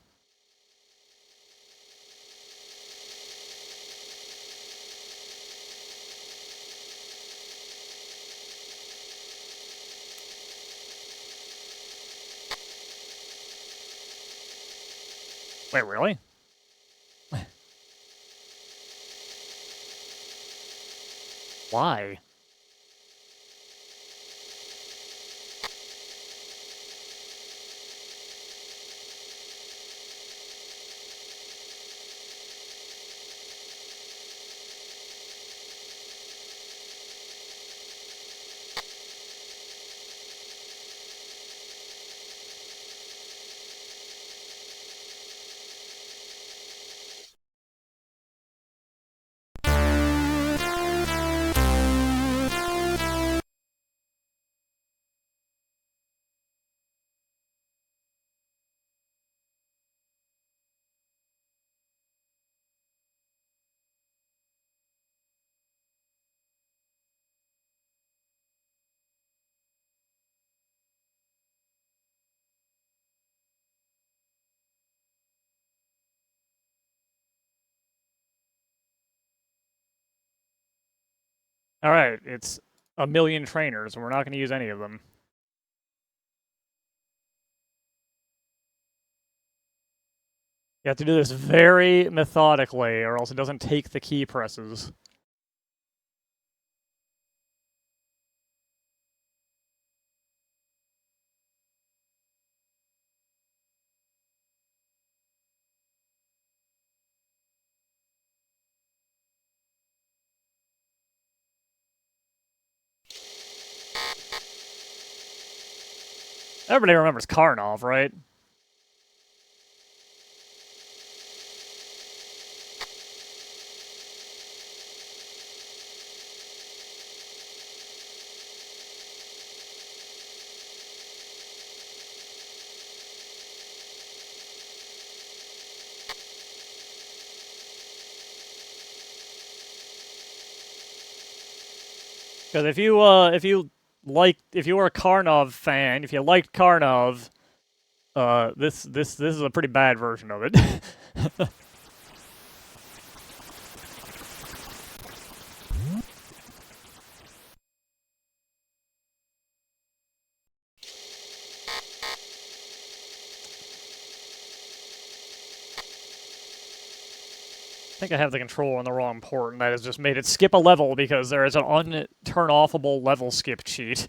Wait, really? Why? Alright, it's a million trainers, and we're not going to use any of them. You have to do this very methodically, or else it doesn't take the key presses. Everybody remembers Karnov, right? Because if you were a Karnov fan, if you liked Karnov, this is a pretty bad version of it. I think I have the control on the wrong port, and that has just made it skip a level because there is an unturn-offable level skip cheat.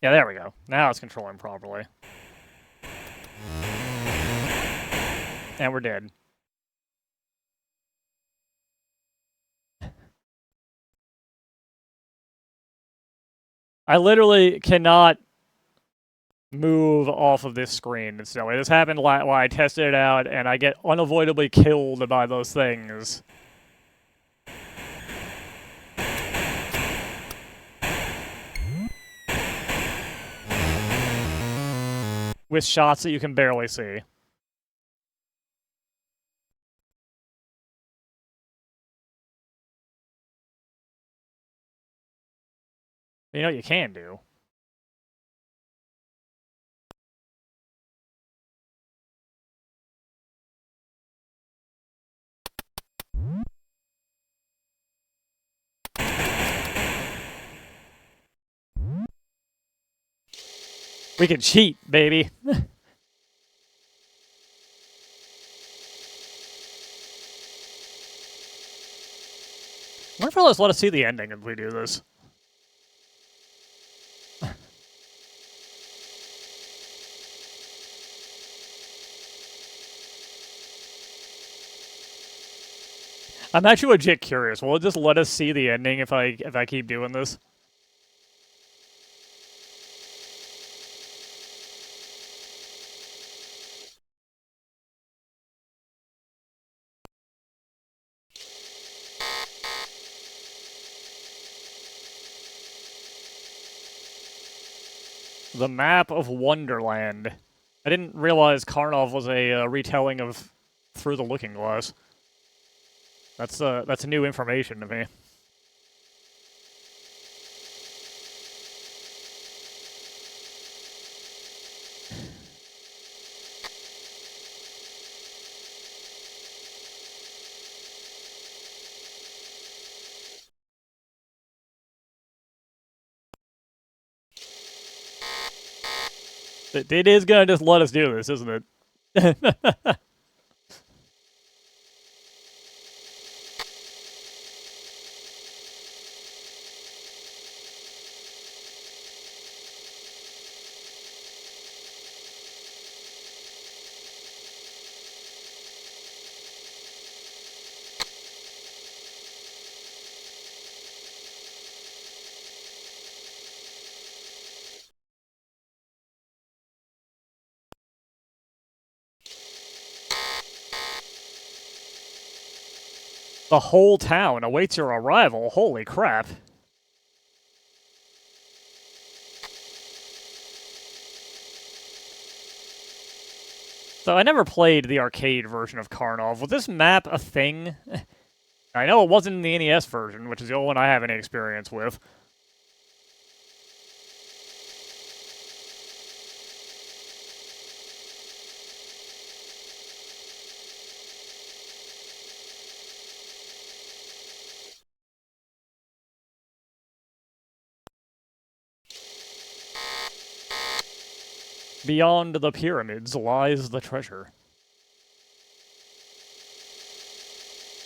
Yeah, there we go. Now it's controlling properly. And we're dead. I literally cannot move off of this screen instantly. This happened while I tested it out, and I get unavoidably killed by those things. With shots that you can barely see. You know what you can do? We can cheat, baby. I wonder if they'll just let us see the ending if we do this. I'm actually legit curious. Will it just let us see the ending if I keep doing this? The Map of Wonderland. I didn't realize Karnov was a retelling of Through the Looking Glass. That's new information to me. It is gonna just let us do this, isn't it? The whole town awaits your arrival. Holy crap. So I never played the arcade version of Karnov. Was this map a thing? I know it wasn't in the NES version, which is the only one I have any experience with. Beyond the pyramids lies the treasure.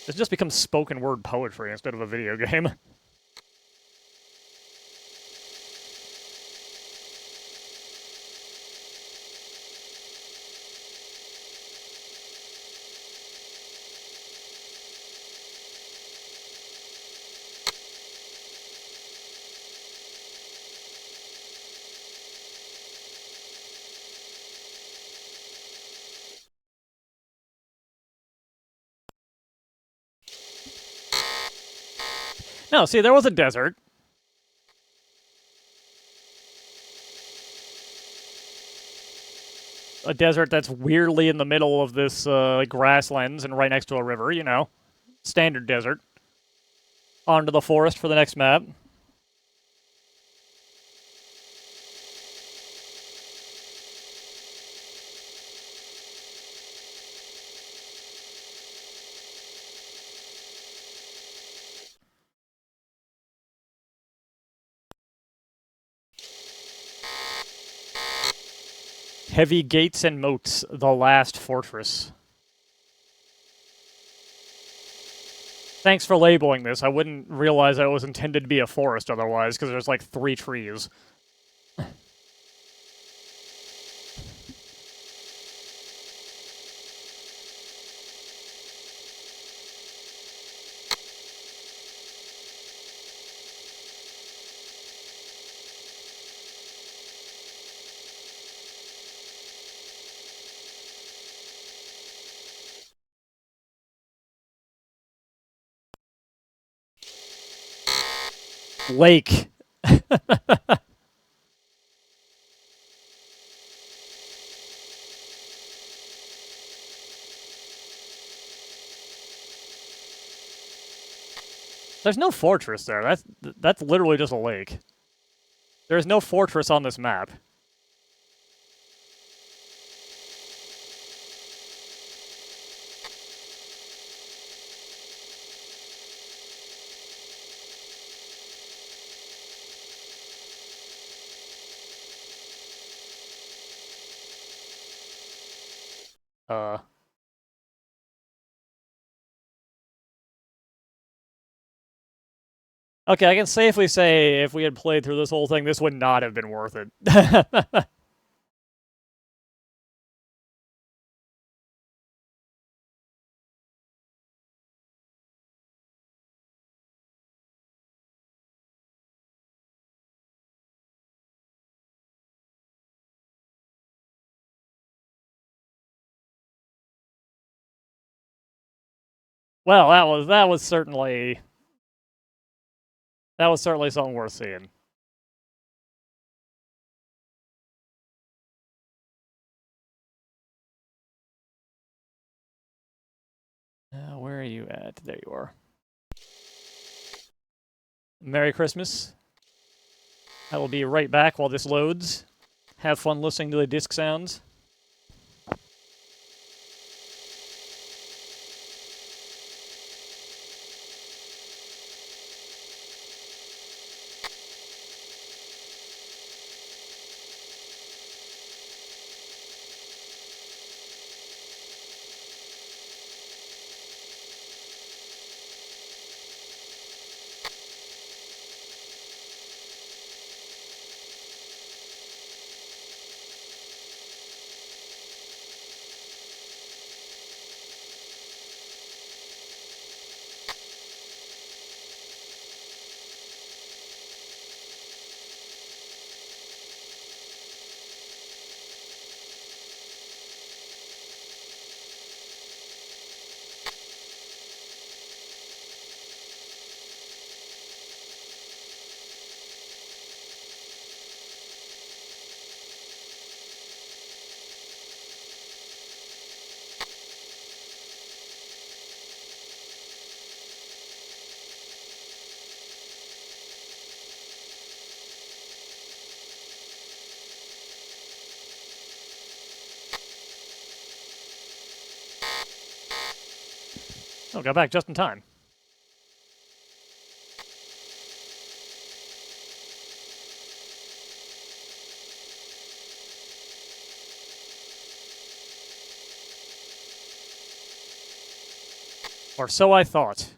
This just becomes spoken word poetry instead of a video game. No, see, there was a desert. A desert that's weirdly in the middle of this grasslands and right next to a river, you know. Standard desert. On to the forest for the next map. Heavy gates and moats, the last fortress. Thanks for labeling this. I wouldn't realize that it was intended to be a forest otherwise, because there's like 3 trees. Lake. There's no fortress there. That's literally just a lake. There's no fortress on this map. Okay, I can safely say if we had played through this whole thing, this would not have been worth it. Well, that was certainly something worth seeing. Where are you at? There you are. Merry Christmas. I will be right back while this loads. Have fun listening to the disc sounds. Oh, got back just in time. Or so I thought.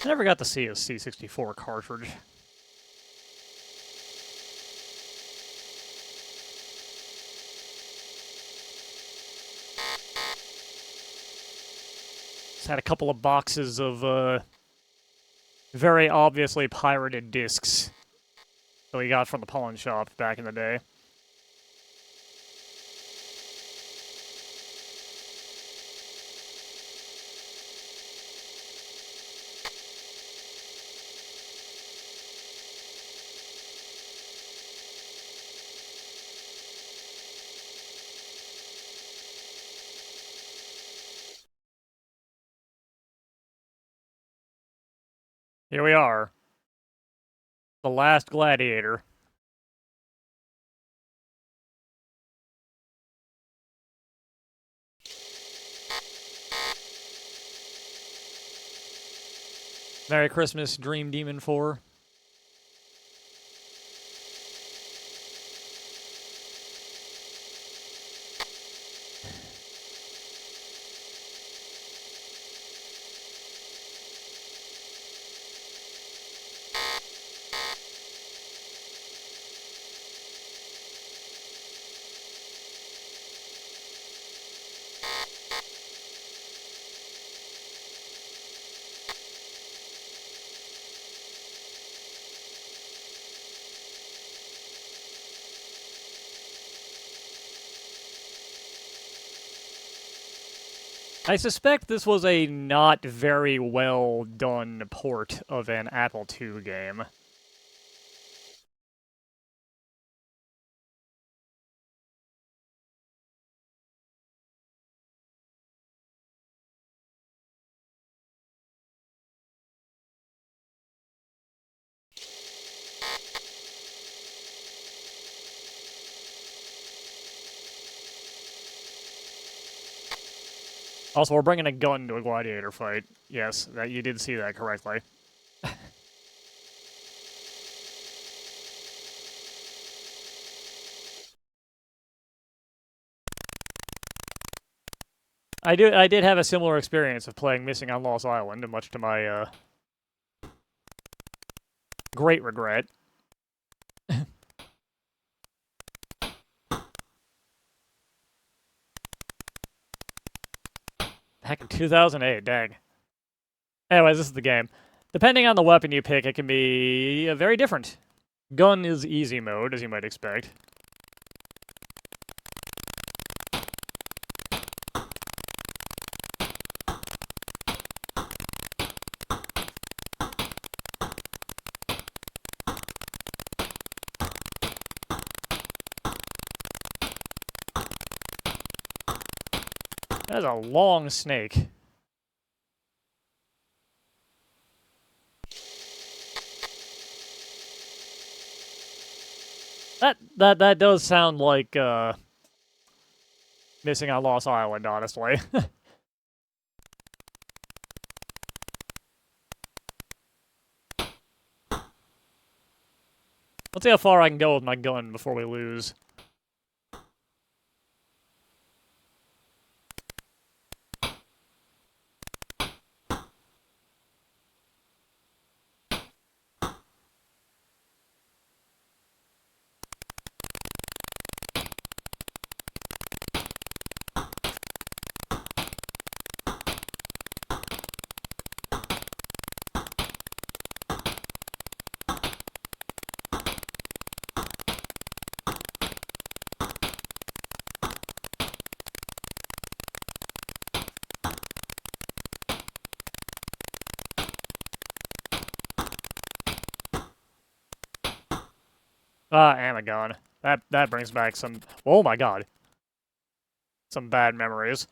I never got to see a C64 cartridge. Just had a couple of boxes of very obviously pirated discs that we got from the pawn shop back in the day. Here we are. The Last Gladiator. Merry Christmas, Dream Demon 4. I suspect this was a not very well done port of an Apple II game. Also, we're bringing a gun to a gladiator fight. Yes, that you did see that correctly. I did have a similar experience of playing Missing on Lost Island, much to my great regret. Back in 2008, dang. Anyways, this is the game. Depending on the weapon you pick, it can be very different. Gun is easy mode, as you might expect. That's a long snake. That does sound like Missing on Lost Island, honestly. Let's see how far I can go with my gun before we lose. Ah, Amagon. That brings back some... Oh my god. Some bad memories.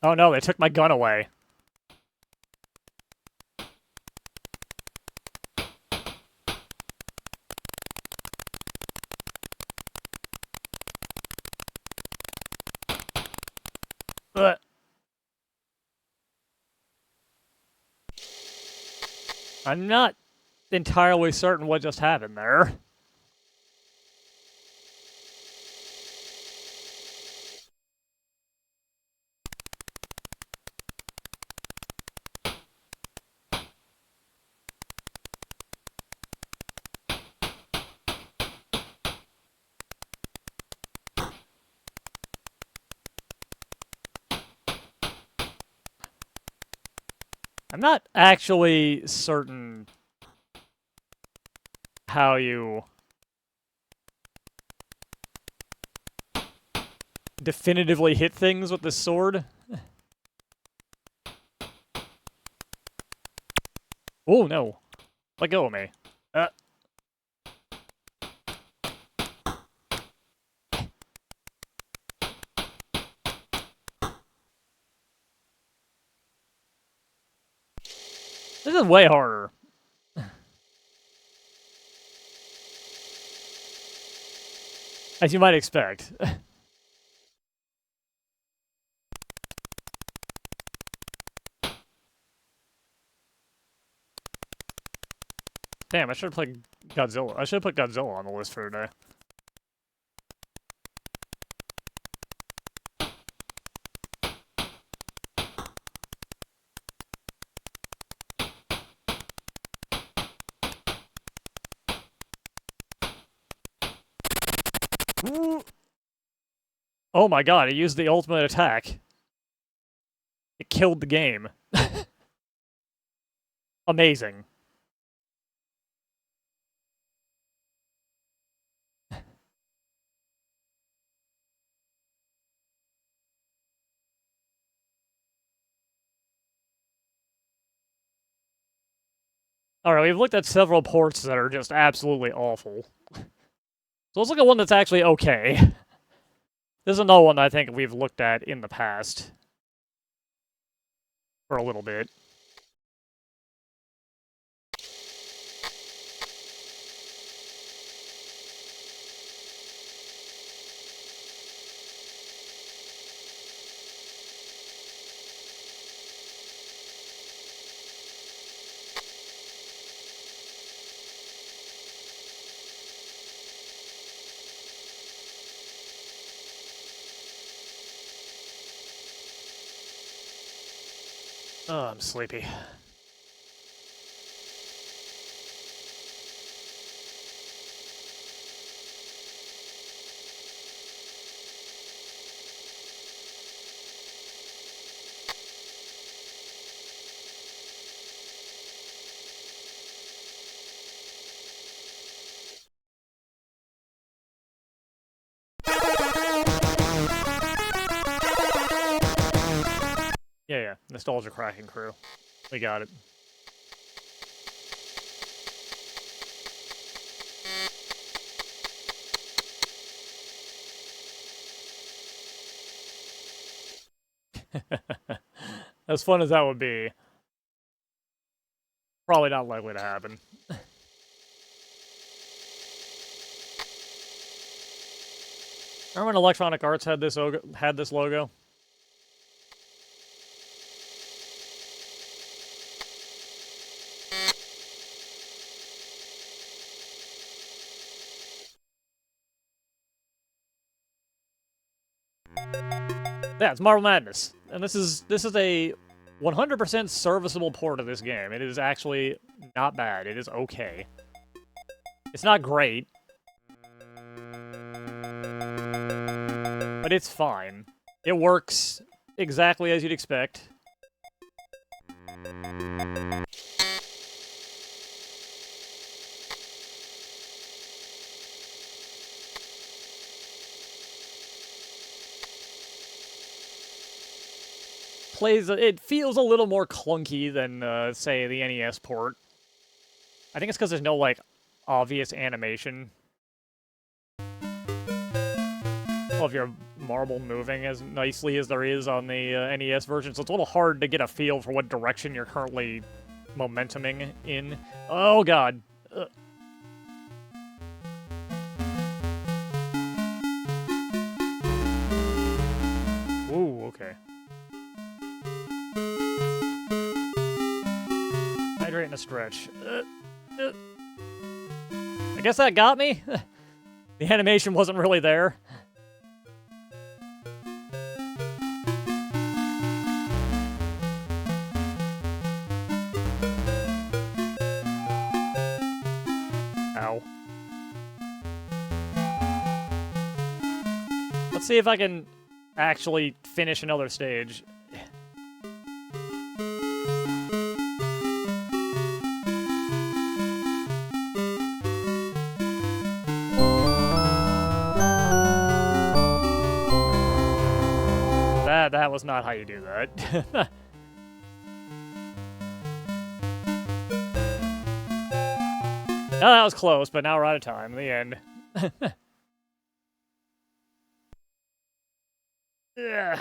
Oh no, they took my gun away. Ugh. I'm not entirely certain what just happened there. I'm not actually certain how you definitively hit things with this sword. Oh no. Let go of me. This is way harder. As you might expect. Damn, I should have played Godzilla. I should have put Godzilla on the list for today. Ooh. Oh my god, it used the ultimate attack. It killed the game. Amazing. Alright, we've looked at several ports that are just absolutely awful. So let's look at one that's actually okay. This is another one I think we've looked at in the past. For a little bit. Oh, I'm sleepy. Yeah, Nostalgia Cracking Crew. We got it. As fun as that would be, probably not likely to happen. Remember when Electronic Arts had this logo? Yeah, it's Marble Madness, and this is a 100% serviceable port of this game. It is actually not bad. It is okay. It's not great, but it's fine. It works exactly as you'd expect. it feels a little more clunky than, say, the NES port. I think it's because there's no, like, obvious animation of your marble moving as nicely as there is on the NES version, so it's a little hard to get a feel for what direction you're currently momentuming in. Oh, God. Ooh, okay. Hydrate and a stretch. I guess that got me? The animation wasn't really there. Ow. Let's see if I can actually finish another stage. That was not how you do that. Oh, that was close, but now we're out of time. The end. Yeah.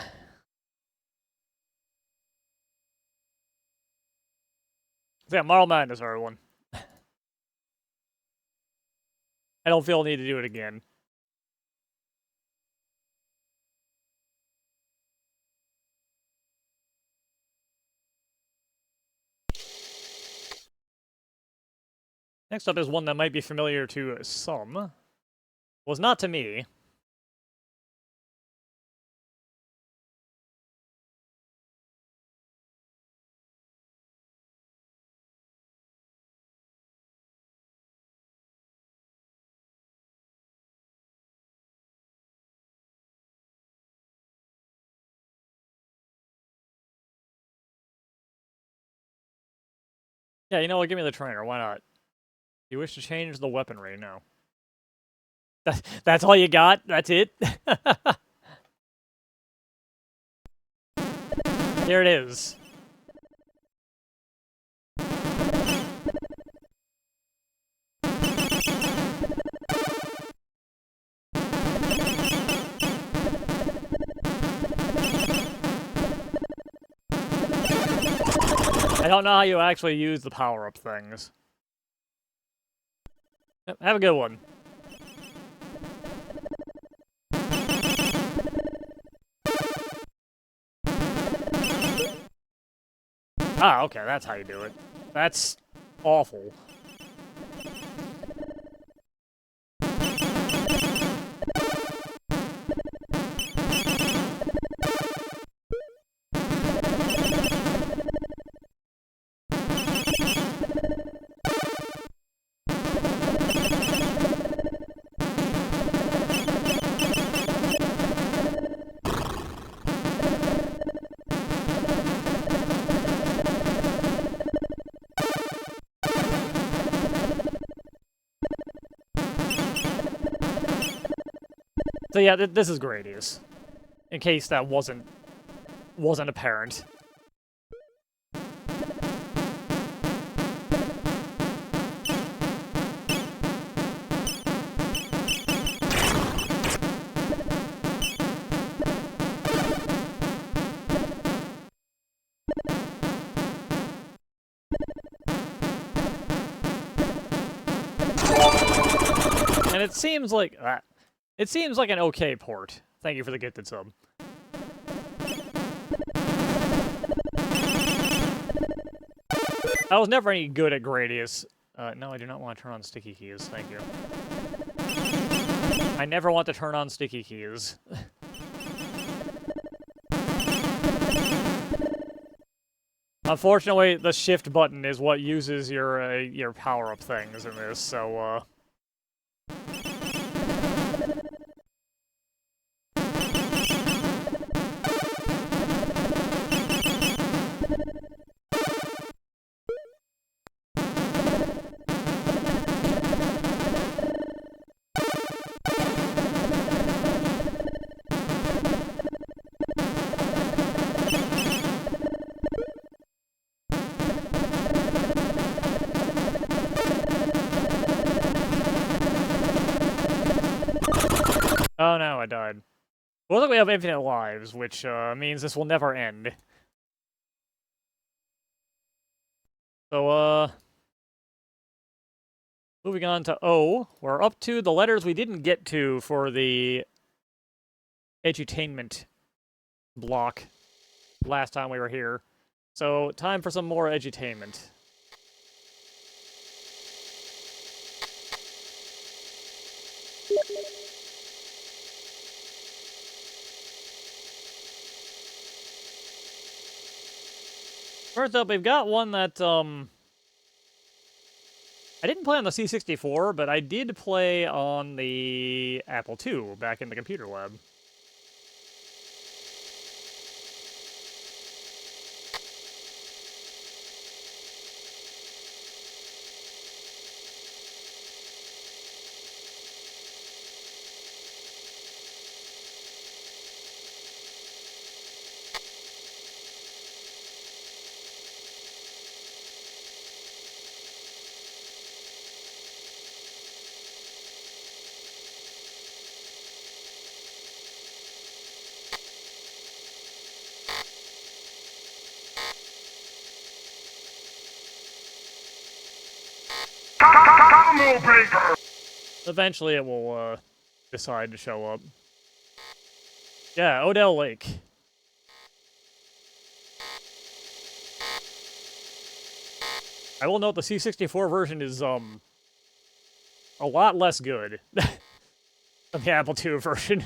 Yeah, Marble Madness, everyone. I don't feel the need to do it again. Next up is one that might be familiar to some. Was not to me. Yeah, you know what? Give me the trainer. Why not? You wish to change the weaponry? No. That's all you got? That's it? Here it is. I don't know how you actually use the power-up things. Yep, have a good one. Ah, okay, that's how you do it. That's awful. So yeah, this is Gradius. In case that wasn't apparent. And it seems like an okay port. Thank you for the gifted sub. I was never any good at Gradius. No, I do not want to turn on sticky keys. Thank you. I never want to turn on sticky keys. Unfortunately, the shift button is what uses your power-up things in this, so, Oh no, I died. Well, look, we have infinite lives, which means this will never end. So, moving on to O, we're up to the letters we didn't get to for the edutainment block last time we were here. So, time for some more edutainment. First up, we've got one that, I didn't play on the C64, but I did play on the Apple II back in the computer lab. Eventually it will, decide to show up. Yeah, Odell Lake. I will note the C64 version is, a lot less good than the Apple II version.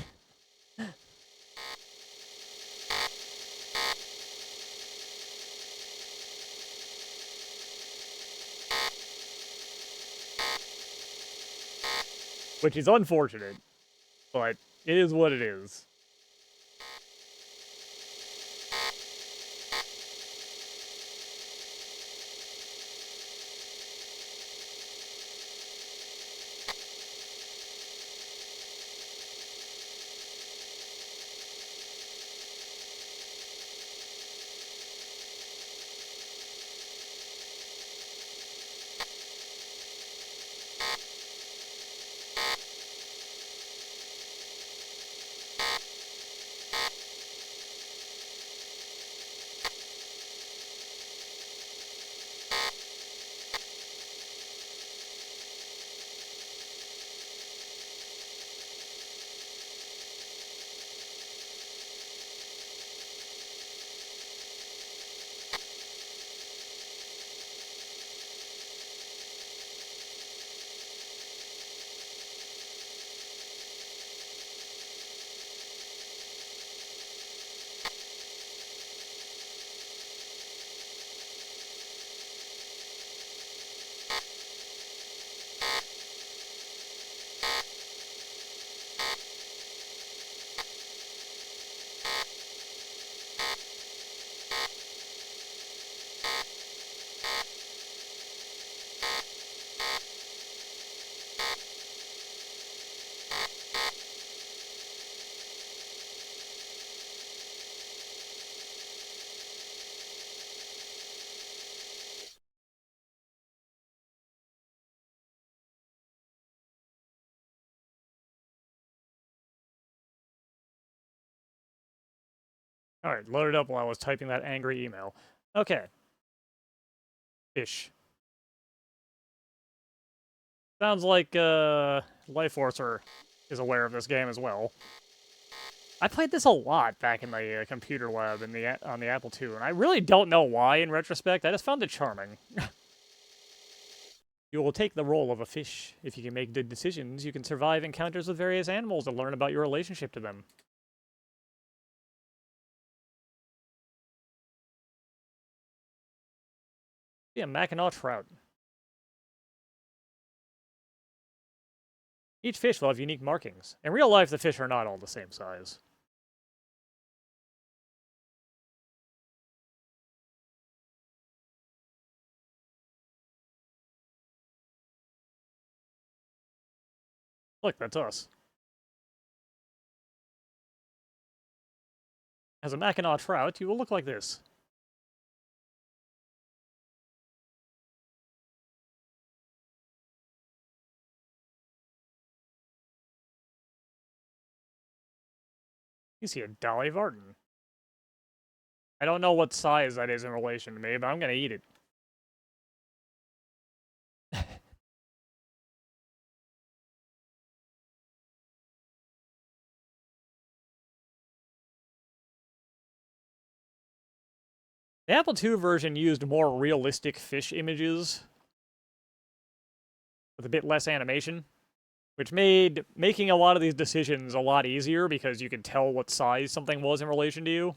Which is unfortunate, but it is what it is. Alright, loaded up while I was typing that angry email. Okay. Ish. Sounds like, Life Forcer is aware of this game as well. I played this a lot back in the computer lab on the Apple II, and I really don't know why in retrospect. I just found it charming. You will take the role of a fish. If you can make good decisions, you can survive encounters with various animals and learn about your relationship to them. Be a Mackinaw trout. Each fish will have unique markings. In real life, the fish are not all the same size. Look, that's us. As a Mackinaw trout, you will look like this. You see a Dolly Varden. I don't know what size that is in relation to me, but I'm gonna eat it. The Apple II version used more realistic fish images with a bit less animation, which made making a lot of these decisions a lot easier because you could tell what size something was in relation to you.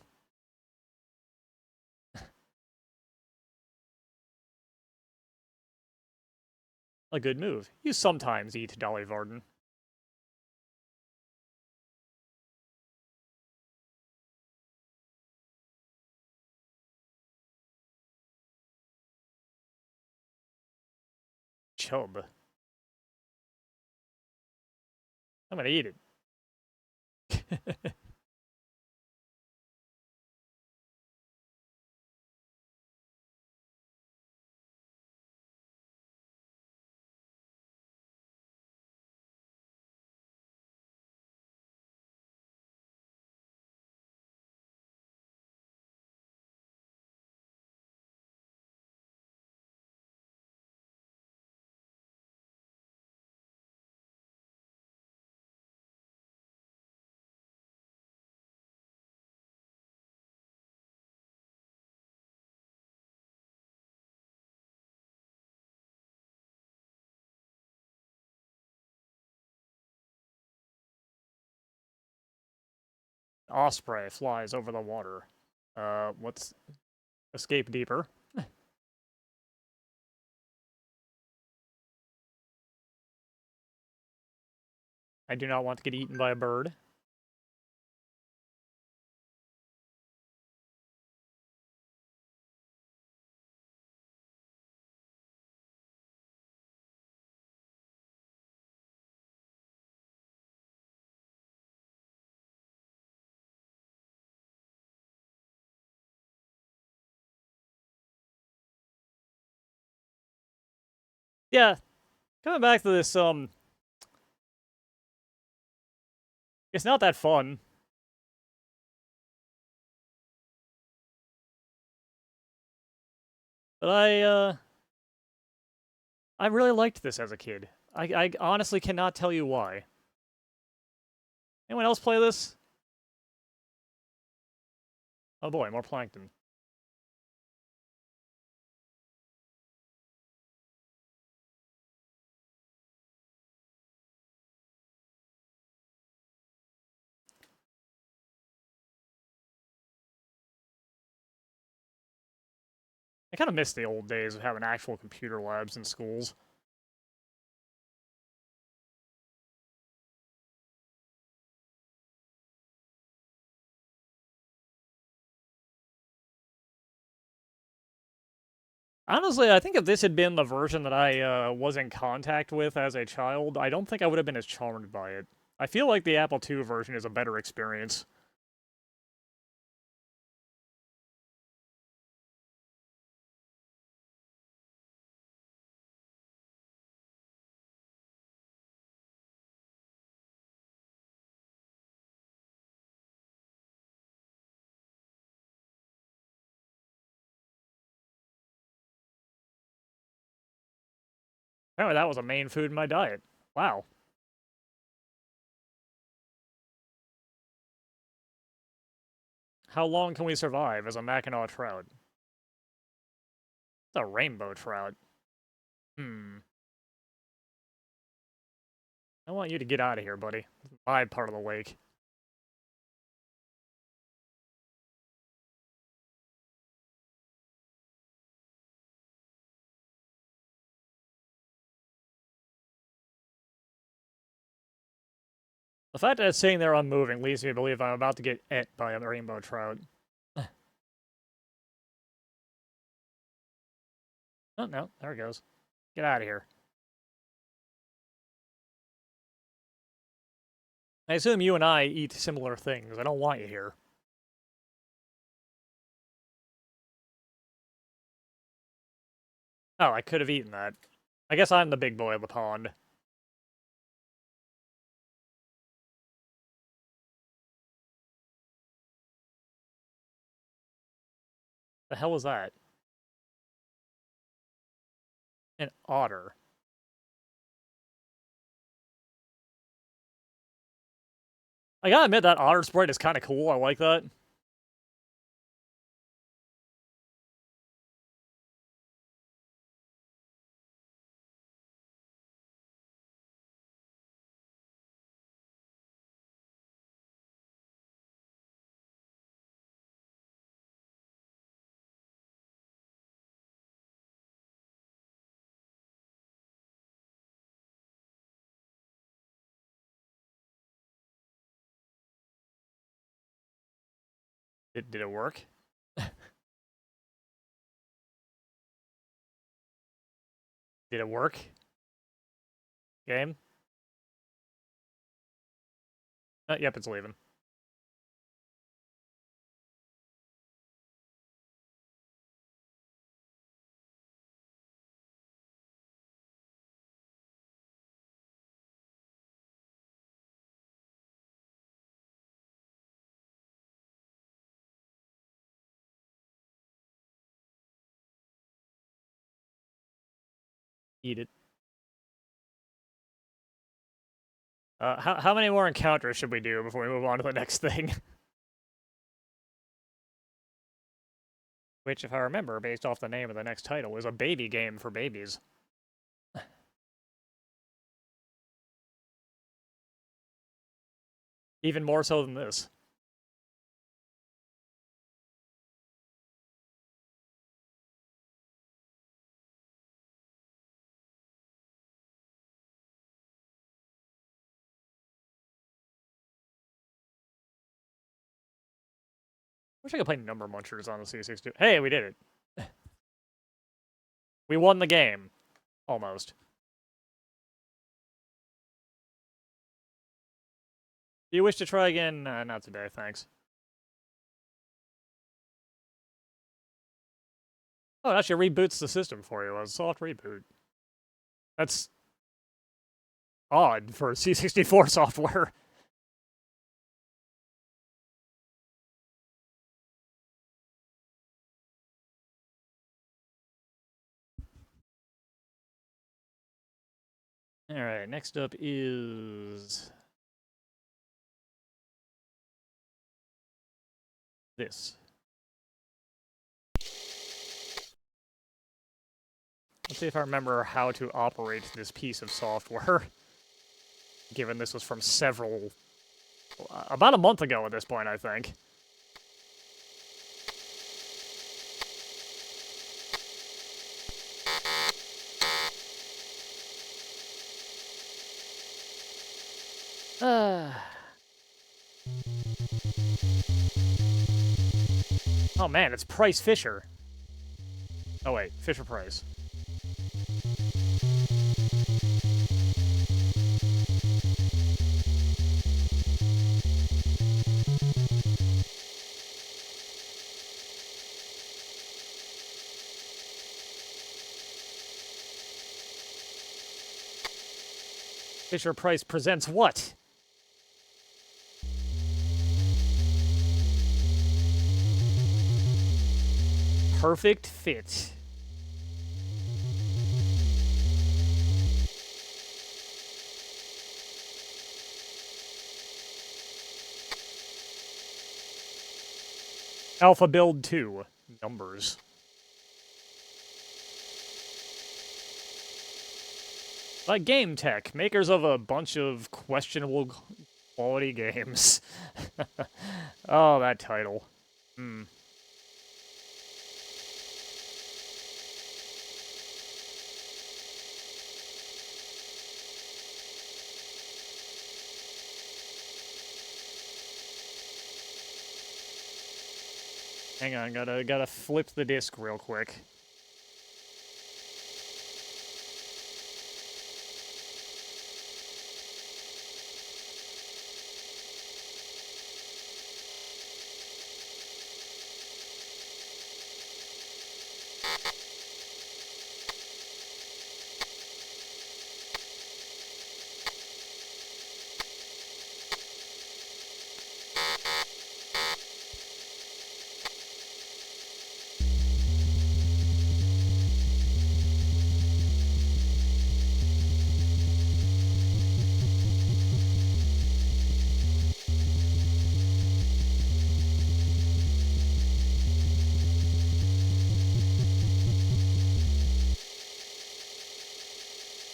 A good move. You sometimes eat Dolly Varden. Chub. I'm gonna eat it. Osprey flies over the water. What's escape deeper? I do not want to get eaten by a bird. Yeah, coming back to this, it's not that fun. But I really liked this as a kid. I honestly cannot tell you why. Anyone else play this? Oh boy, more plankton. I kind of miss the old days of having actual computer labs in schools. Honestly, I think if this had been the version that I was in contact with as a child, I don't think I would have been as charmed by it. I feel like the Apple II version is a better experience. Apparently that was a main food in my diet. Wow. How long can we survive as a Mackinaw trout? It's a rainbow trout. Hmm. I want you to get out of here, buddy. This is my part of the lake. The fact that it's sitting there unmoving leads me to believe I'm about to get ate by a rainbow trout. Oh, no. There it goes. Get out of here. I assume you and I eat similar things. I don't want you here. Oh, I could have eaten that. I guess I'm the big boy of the pond. The hell was that? An otter. I gotta admit, that otter sprite is kind of cool. I like that. Did it work? Did it work? Game? Yep, it's leaving. Eat it. How many more encounters should we do before we move on to the next thing? Which, if I remember, based off the name of the next title, is a baby game for babies. Even more so than this. Wish I could play Number Munchers on the C62. Hey, we did it. We won the game. Almost. Do you wish to try again? Not today, thanks. Oh, it actually reboots the system for you. A soft reboot. That's odd for C64 software. Alright, next up is this. Let's see if I remember how to operate this piece of software. Given this was from several... about a month ago at this point, I think. Oh man, it's Price Fisher. Oh wait, Fisher Price. Fisher Price presents what? Perfect fit. Alpha Build 2. Numbers. Like Game Tech, makers of a bunch of questionable quality games. Oh, that title. Hang on, gotta flip the disc real quick.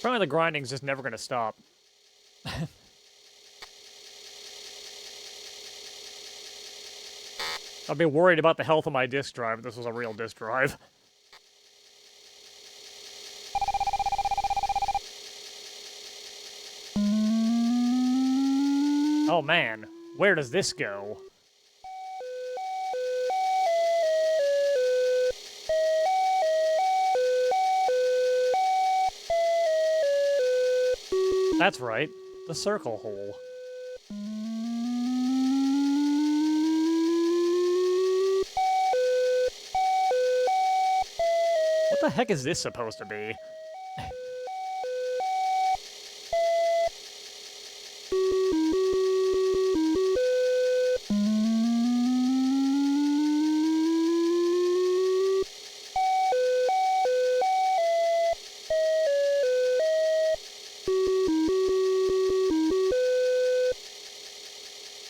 Probably the grinding's just never gonna stop. I'd be worried about the health of my disk drive if this was a real disk drive. Oh man, where does this go? That's right, the circle hole. What the heck is this supposed to be?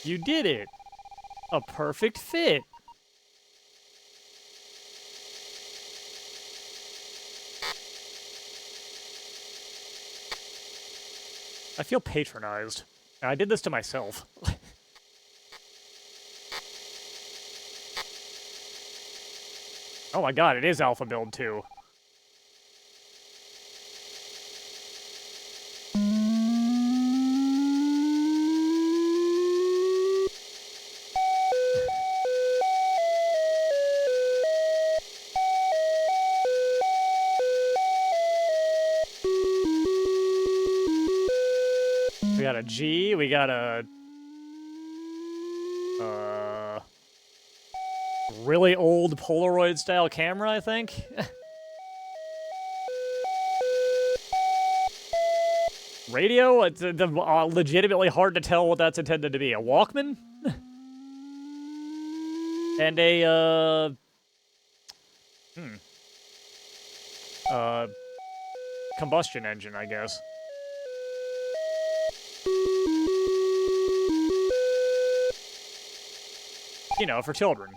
You did it! A perfect fit! I feel patronized. I did this to myself. Oh my god, it is alpha build too. We got a G, we got a... really old Polaroid-style camera, I think? Radio? It's legitimately hard to tell what that's intended to be. A Walkman? And a, combustion engine, I guess. You know, for children.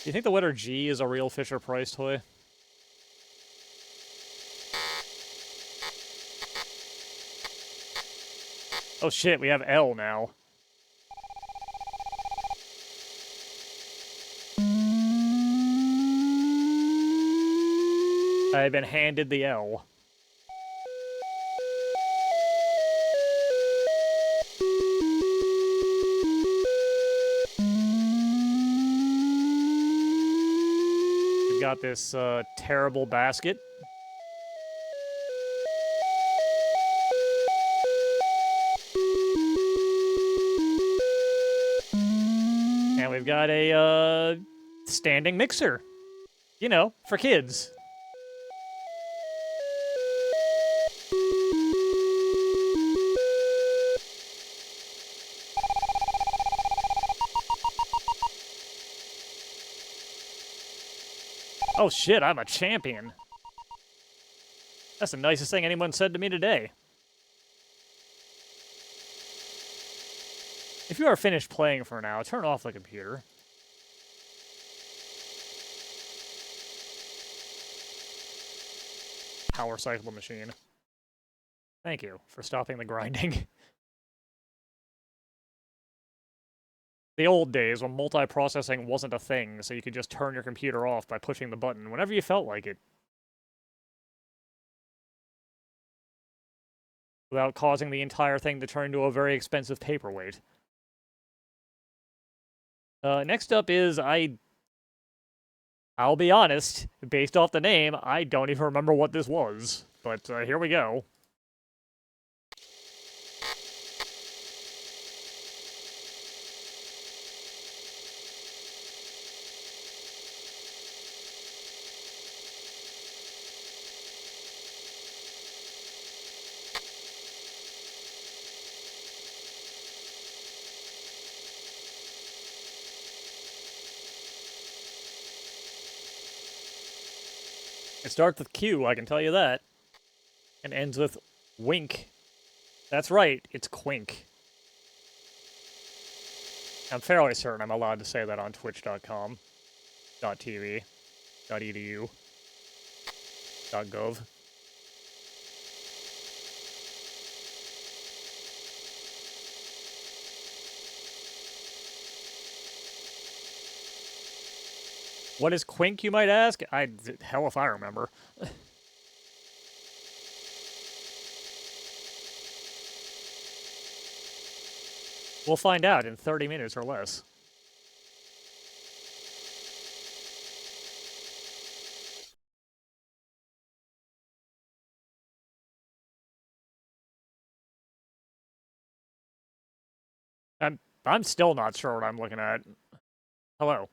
Do you think the letter G is a real Fisher-Price toy? Oh shit, we have L now. I've been handed the L. We've got this terrible basket. And we've got a standing mixer. You know, for kids. Oh shit, I'm a champion. That's the nicest thing anyone said to me today. If you are finished playing for now, turn off the computer. Power cycle machine. Thank you for stopping the grinding. The old days when multiprocessing wasn't a thing, so you could just turn your computer off by pushing the button whenever you felt like it. Without causing the entire thing to turn into a very expensive paperweight. Next up is, I'll be honest, based off the name, I don't even remember what this was. But here we go. It starts with Q, I can tell you that. And ends with wink. That's right, it's Quink. I'm fairly certain I'm allowed to say that on twitch.com, .tv, .edu, .gov. What is Quink, you might ask? Hell if I remember. We'll find out in 30 minutes or less. I'm still not sure what I'm looking at. Hello.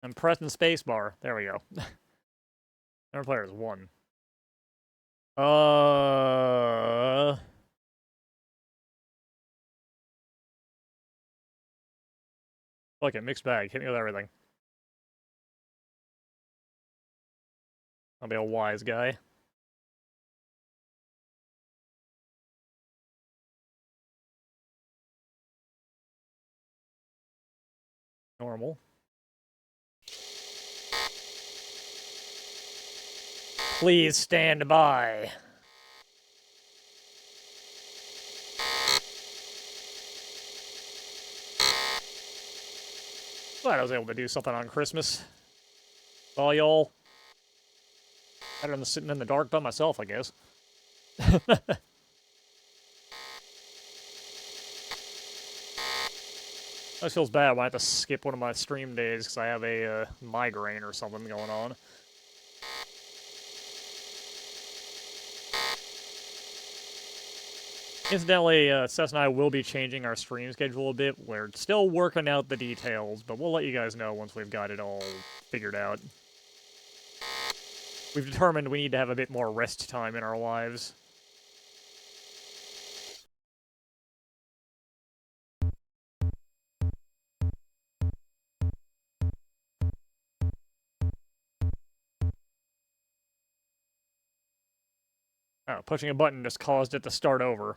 I'm pressing spacebar. There we go. Number player is 1. Look at mixed bag. Hit me with everything. I'll be a wise guy. Normal. Please stand by. Glad I was able to do something on Christmas. Well, y'all. Better than sitting in the dark by myself, I guess. This feels bad when I have to skip one of my stream days because I have a migraine or something going on. Incidentally, Seth and I will be changing our stream schedule a bit. We're still working out the details, but we'll let you guys know once we've got it all figured out. We've determined we need to have a bit more rest time in our lives. Oh, pushing a button just caused it to start over.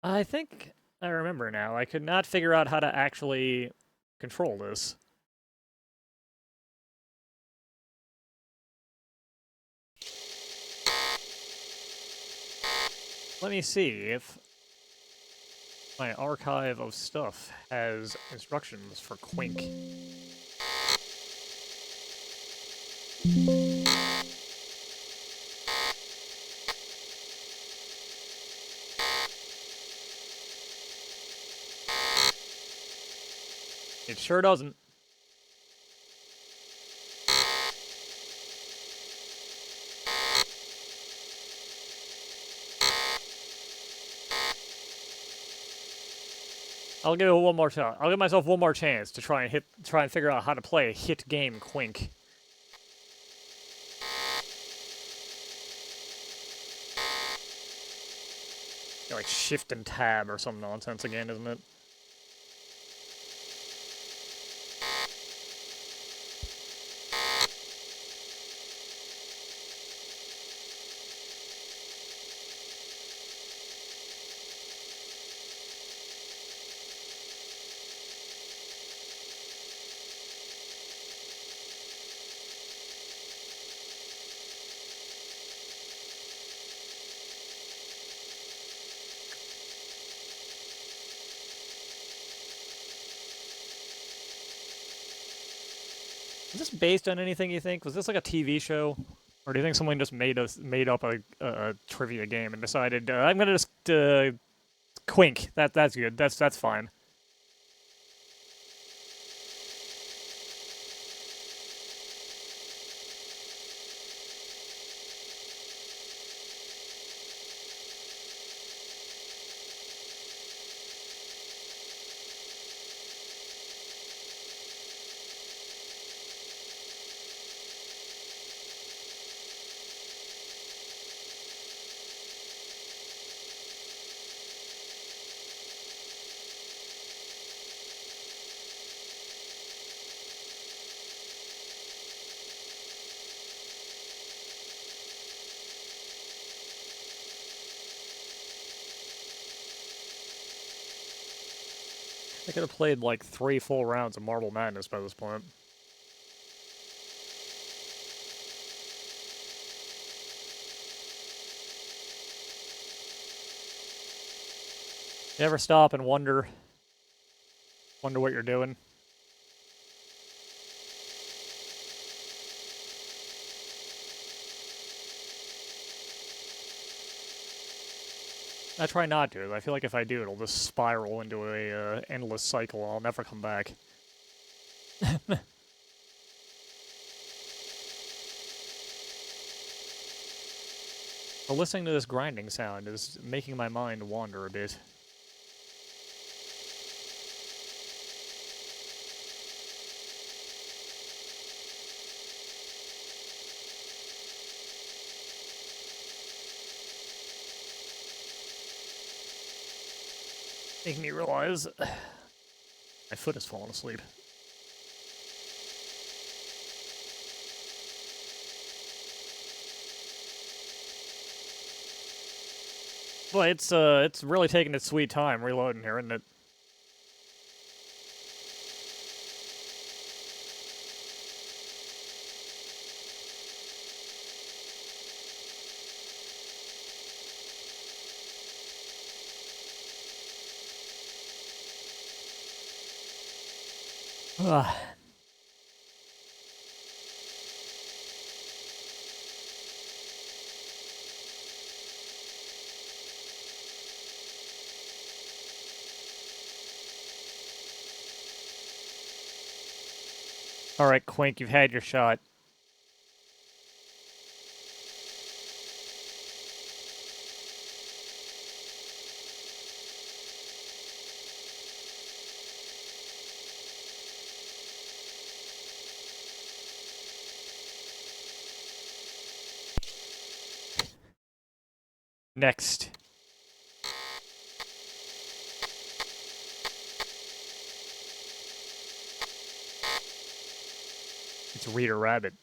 I think I remember now. I could not figure out how to actually control this. Let me see if my archive of stuff has instructions for Quink. It sure doesn't. I'll give it one more shot. I'll give myself one more chance to try and figure out how to play a hit game Quink. Like shift and tab or some nonsense again, isn't it? Is this based on anything you think? Was this like a TV show? Or do you think someone just made up a trivia game and decided, I'm gonna just, Quink. That's good. That's fine. I could have played like 3 full rounds of Marble Madness by this point. You ever stop and wonder what you're doing? I try not to. I feel like if I do, it'll just spiral into a endless cycle. I'll never come back. But listening to this grinding sound is making my mind wander a bit. Making me realize my foot has fallen asleep. Well, it's really taking its sweet time reloading here, isn't it? Ugh. Alright, Quink, you've had your shot. Next. It's Reader Rabbit.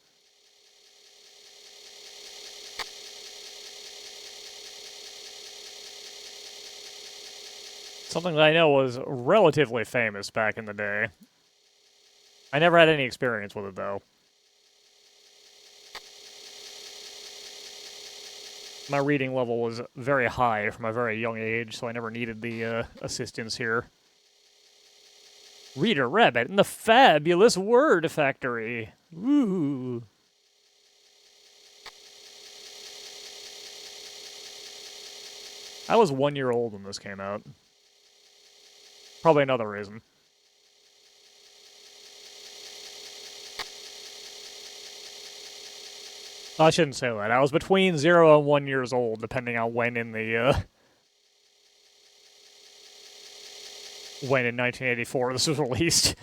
Something that I know was relatively famous back in the day. I never had any experience with it, though. My reading level was very high from a very young age, so I never needed the assistance here. Reader Rabbit in the Fabulous Word Factory. Ooh. I was 1 year old when this came out. Probably another reason. I shouldn't say that. I was between 0 and 1 years old, depending on when in the, when in 1984 this was released.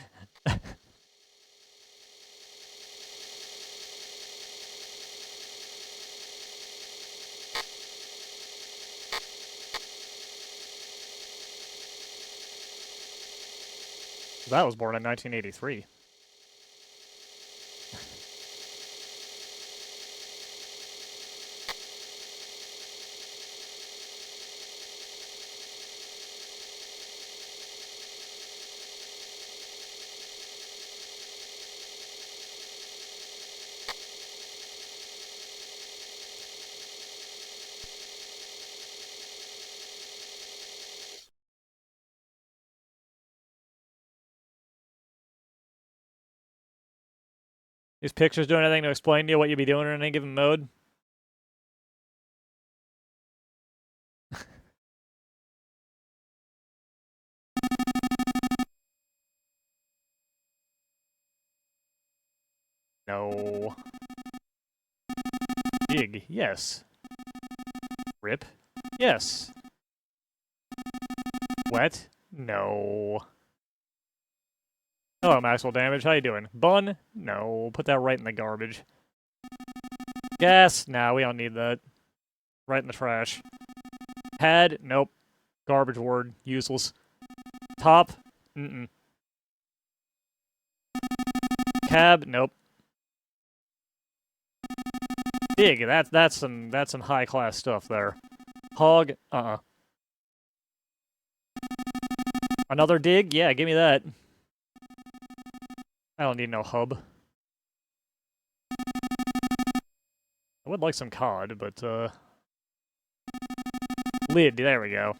That was born in 1983. These pictures doing anything to explain to you what you'd be doing in any given mode? No. Dig, yes. Rip, yes. Wet, no. Hello, Maxwell Damage, how you doing? Bun? No, put that right in the garbage. Gas? Nah, we don't need that. Right in the trash. Pad? Nope. Garbage word, useless. Top? Mm-mm. Cab? Nope. Dig, that's some high class stuff there. Hog? Uh-uh. Another dig? Yeah, give me that. I don't need no hub. I would like some cod, but, lid, there we go.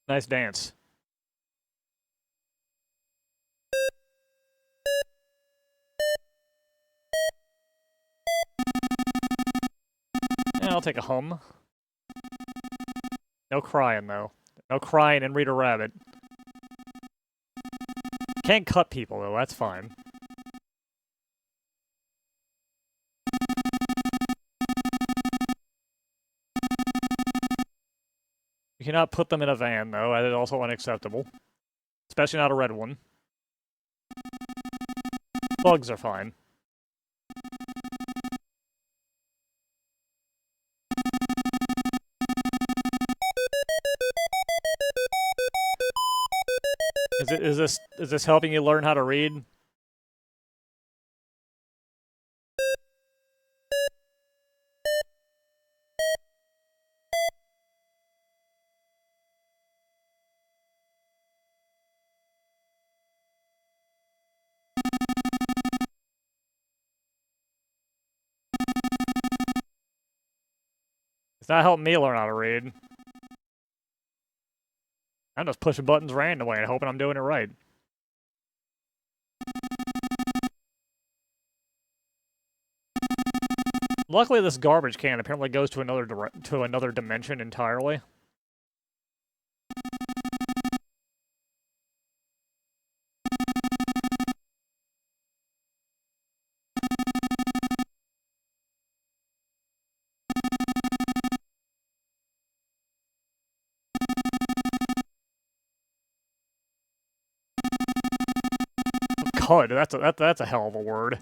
Nice dance. Yeah, I'll take a hum. No crying, though. No crying and Reader Rabbit. Can't cut people, though. That's fine. You cannot put them in a van, though. That is also unacceptable. Especially not a red one. Bugs are fine. Is this helping you learn how to read? It's not helping me learn how to read. I'm just pushing buttons randomly and hoping I'm doing it right. Luckily, this garbage can apparently goes to another dimension entirely. Cud, that's a hell of a word.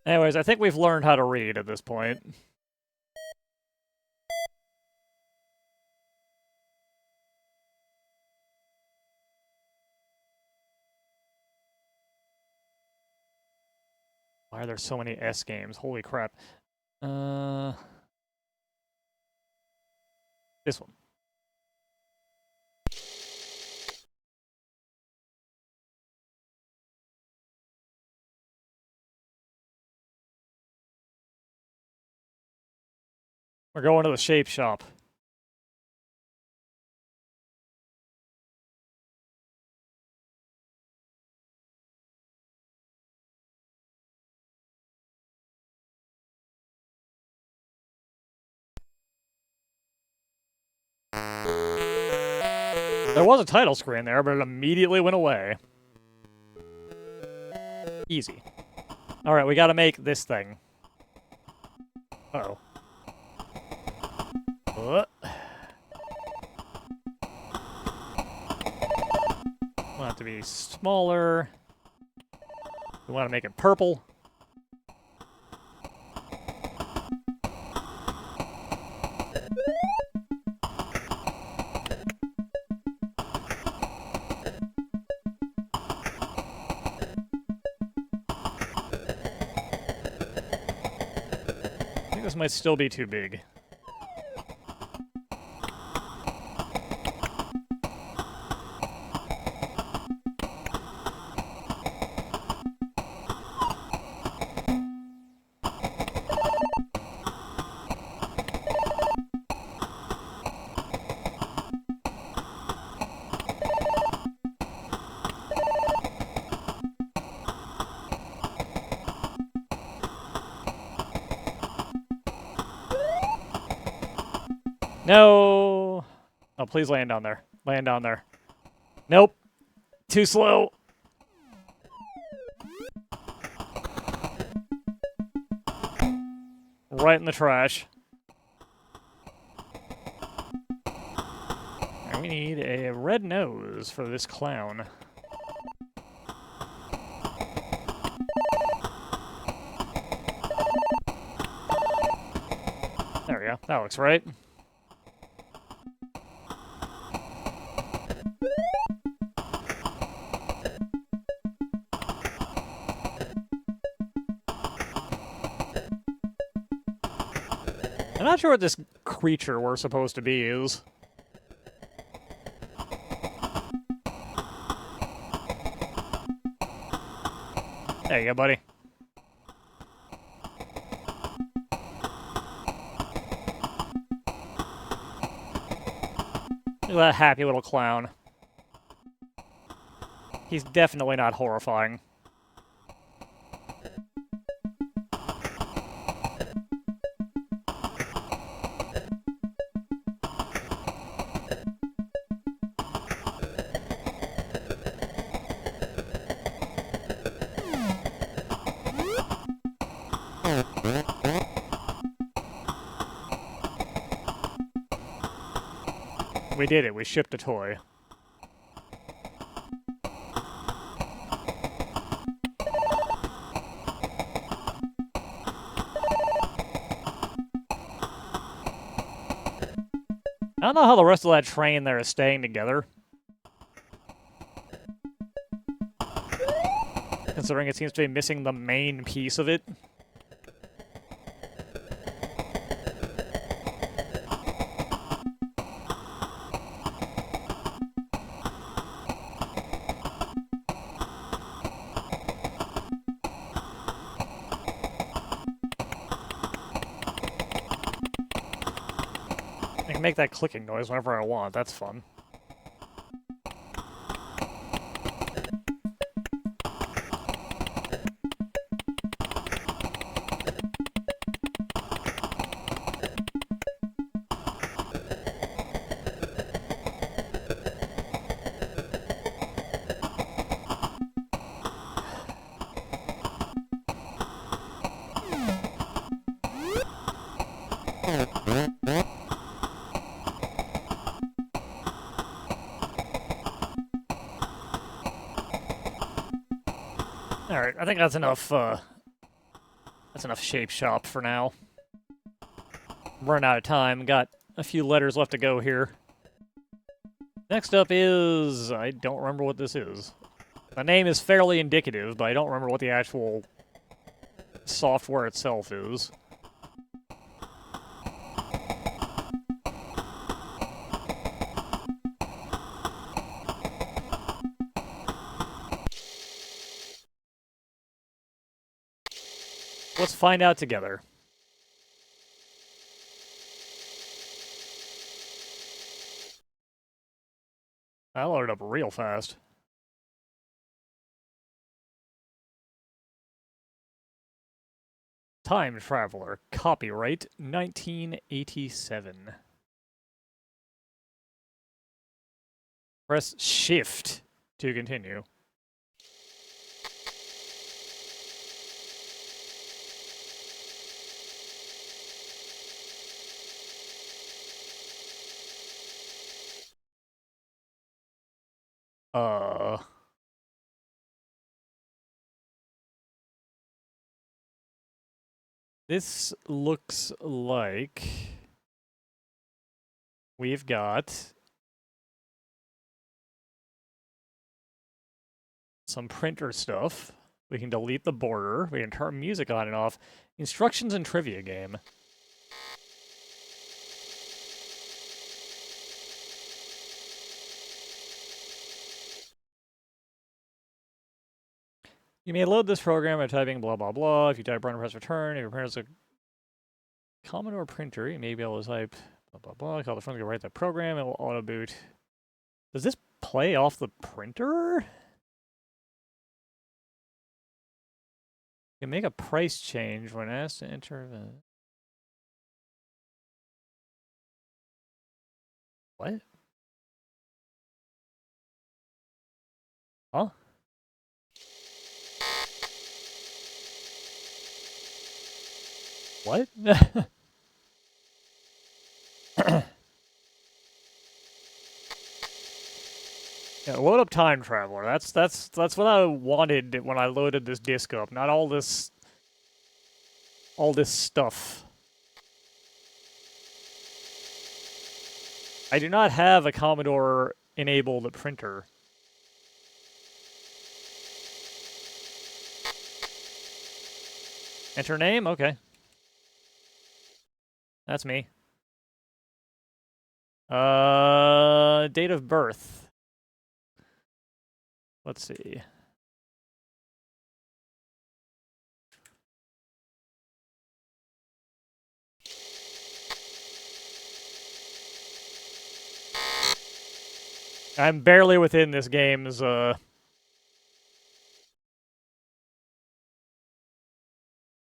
Anyways, I think we've learned how to read at this point. Why are there so many S games? Holy crap. This one. We're going to the shape shop. There was a title screen there, but it immediately went away. Easy. Alright, we gotta make this thing. Uh-oh. Want it to be smaller. We want to make it purple. I think this might still be too big. No! Oh, please land down there. Land down there. Nope. Too slow. Right in the trash. And we need a red nose for this clown. Yeah, that looks right. I'm not sure what this creature we're supposed to be is. There you go, buddy. Look at that happy little clown. He's definitely not horrifying. We did it. We shipped a toy. I don't know how the rest of that train there is staying together. Considering it seems to be missing the main piece of it. I can make that clicking noise whenever I want. That's fun. Alright, I think that's enough, shape shop for now. Run out of time, got a few letters left to go here. Next up is... I don't remember what this is. The name is fairly indicative, but I don't remember what the actual software itself is. Let's find out together. I loaded up real fast. Time Traveler, copyright 1987. Press Shift to continue. This looks like we've got some printer stuff. We can delete the border. We can turn music on and off. Instructions and trivia game. You may load this program by typing blah blah blah. If you type run, press return. If your printer is a Commodore printer, you may be able to type blah blah blah. Call the front to write the program. It will auto boot. Does this play off the printer? You can make a price change when asked to enter the... What? Huh? What? Yeah, load up Time Traveler. That's what I wanted when I loaded this disc up. Not all this stuff. I do not have a Commodore-enabled printer. Enter name? Okay. That's me. Date of birth. Let's see. I'm barely within this game's,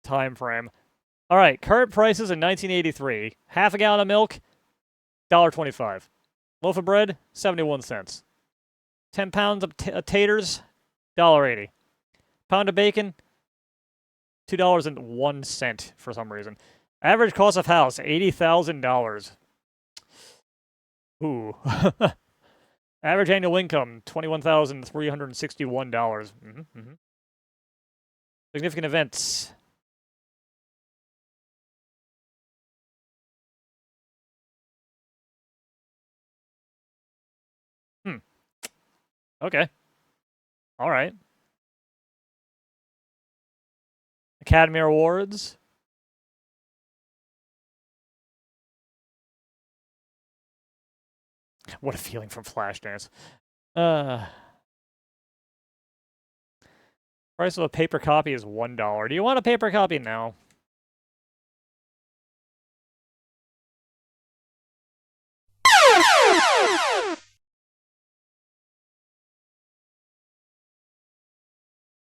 time frame. All right, current prices in 1983. Half a gallon of milk, $1.25. Loaf of bread, 71 cents. 10 pounds of taters, $1.80. Pound of bacon, $2.01 for some reason. Average cost of house, $80,000. Ooh. Average annual income, $21,361. Significant events. Okay. All right. Academy Awards. What a feeling from Flashdance. Price of a paper copy is $1. Do you want a paper copy now?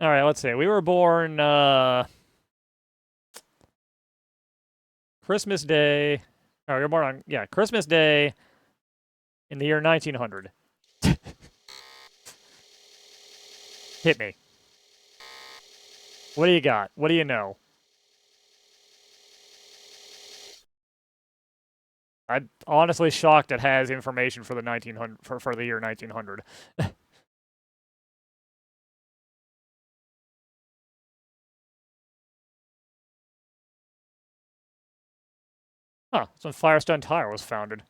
All right, let's see. We were born Christmas Day. Oh, we were born on Christmas Day in the year 1900. Hit me. What do you got? What do you know? I'm honestly shocked it has information for the 1900 for the year 1900. Huh, that's when Firestone Tire was founded.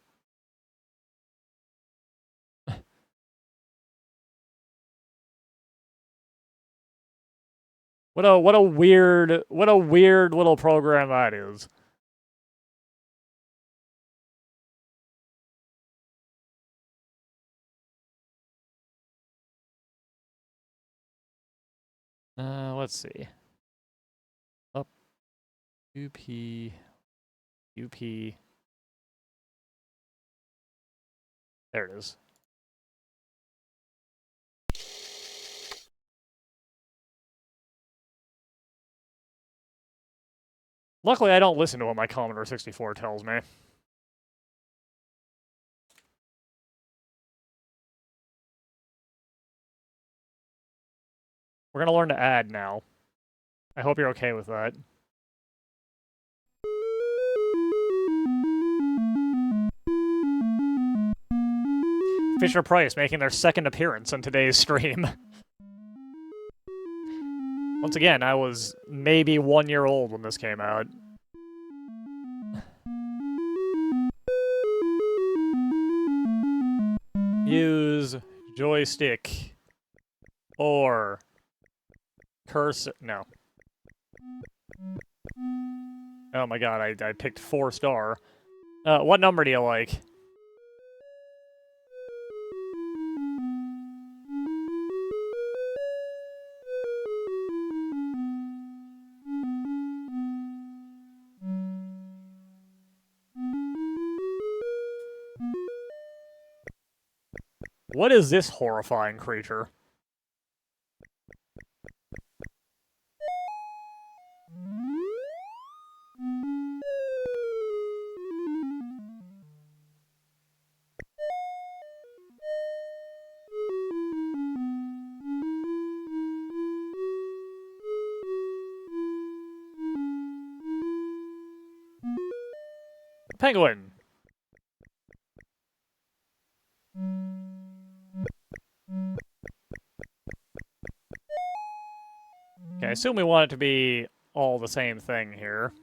What a weird little program that is. Let's see. Up UP. There it is. Luckily, I don't listen to what my Commodore 64 tells me. We're gonna learn to add now. I hope you're okay with that. Fisher Price making their second appearance on today's stream. Once again, I was maybe 1 year old when this came out. Use joystick or cursor. No. Oh my god, I picked 4-star. What number do you like? What is this horrifying creature? Penguin. Okay, I assume we want it to be all the same thing here.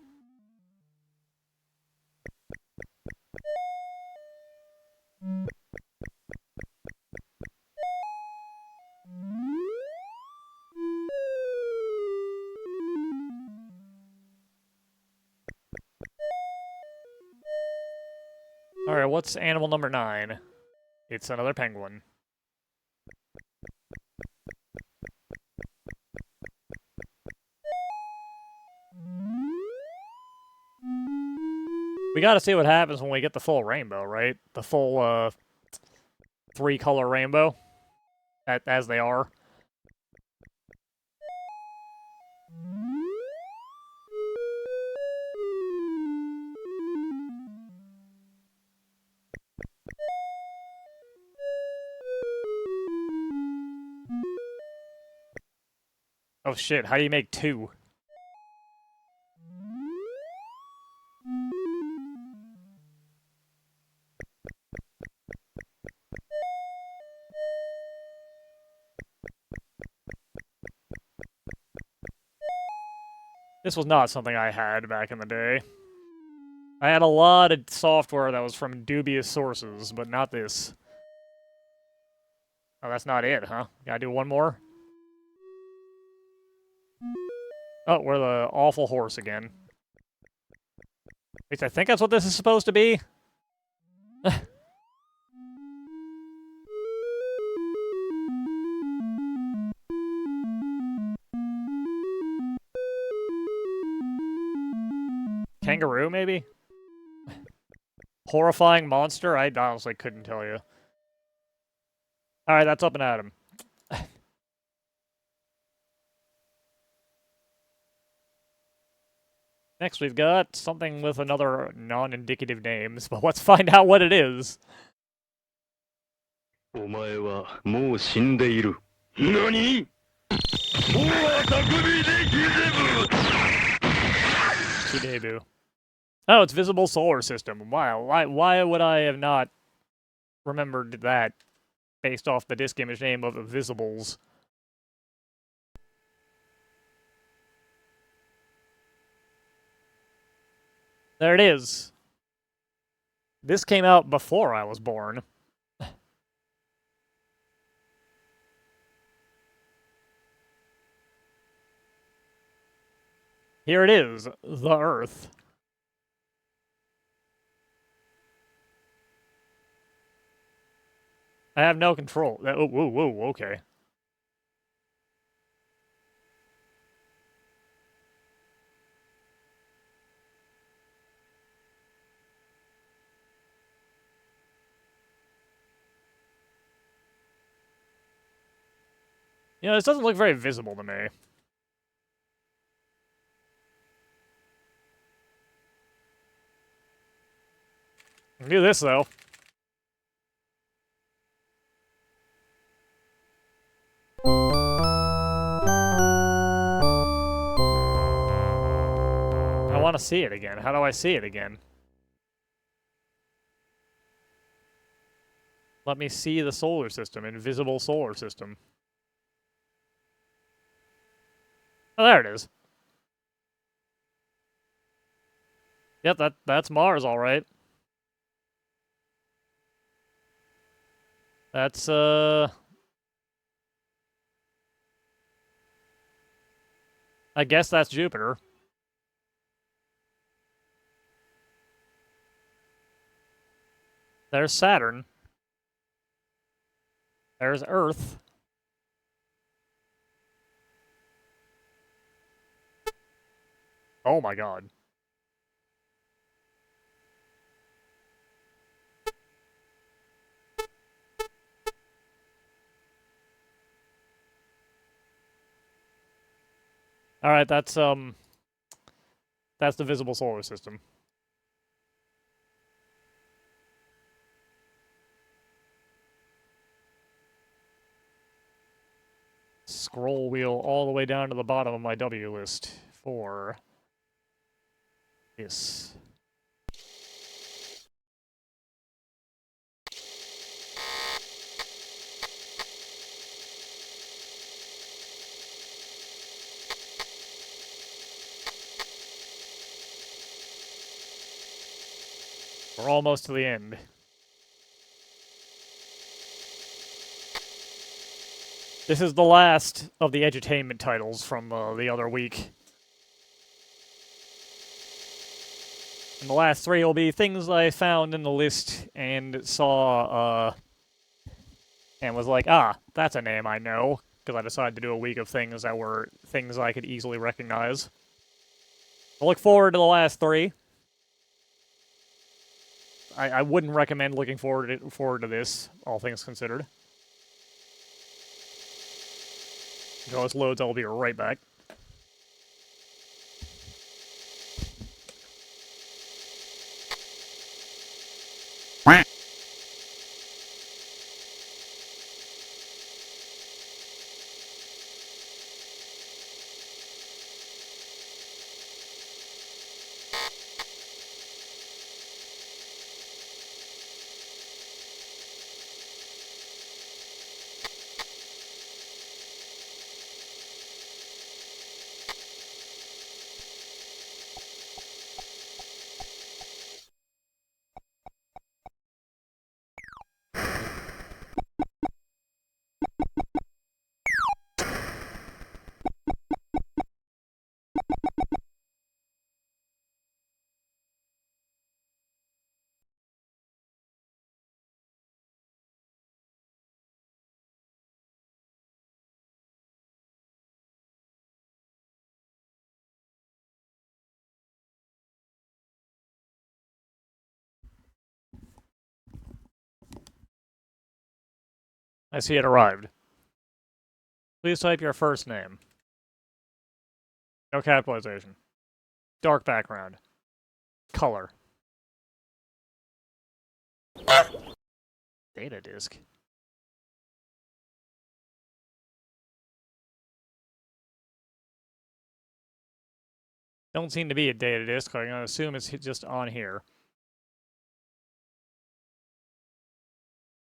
Alright, what's animal number 9? It's another penguin. We gotta see what happens when we get the full rainbow, right? The full, 3-color rainbow. As they are. Oh shit, how do you make 2? This was not something I had back in the day. I had a lot of software that was from dubious sources, but not this. Oh, that's not it, huh? Gotta do one more? Oh, we're the awful horse again. At least I think that's what this is supposed to be. Kangaroo, maybe? Horrifying monster? I honestly couldn't tell you. Alright, that's up and at him. Next, we've got something with another non-indicative names, but let's find out what it is. お前はもう死んでいる。何？もうあたくびでギゼブ。 Kidebu. Oh, it's visible solar system. Wow, why would I have not remembered that based off the disk image name of Visibles? There it is. This came out before I was born. Here it is, the Earth. I have no control. Oh, whoa, okay. You know, this doesn't look very visible to me. Do this, though. I want to see it again. How do I see it again? Let me see the solar system, invisible solar system. Oh, there it is. Yep, that's Mars, all right. That's, I guess that's Jupiter. There's Saturn. There's Earth. Oh my god. Alright, that's the visible solar system. Scroll wheel all the way down to the bottom of my W list for this. We're almost to the end. This is the last of the edutainment titles from the other week. And the last three will be things I found in the list and saw, and was like, ah, that's a name I know, because I decided to do a week of things that were things I could easily recognize. I look forward to the last three. I wouldn't recommend looking forward to this, all things considered. Until this loads, I'll be right back. I see it arrived. Please type your first name. No capitalization. Dark background. Color. Data disk. Don't seem to be a data disk. I'm gonna assume it's just on here.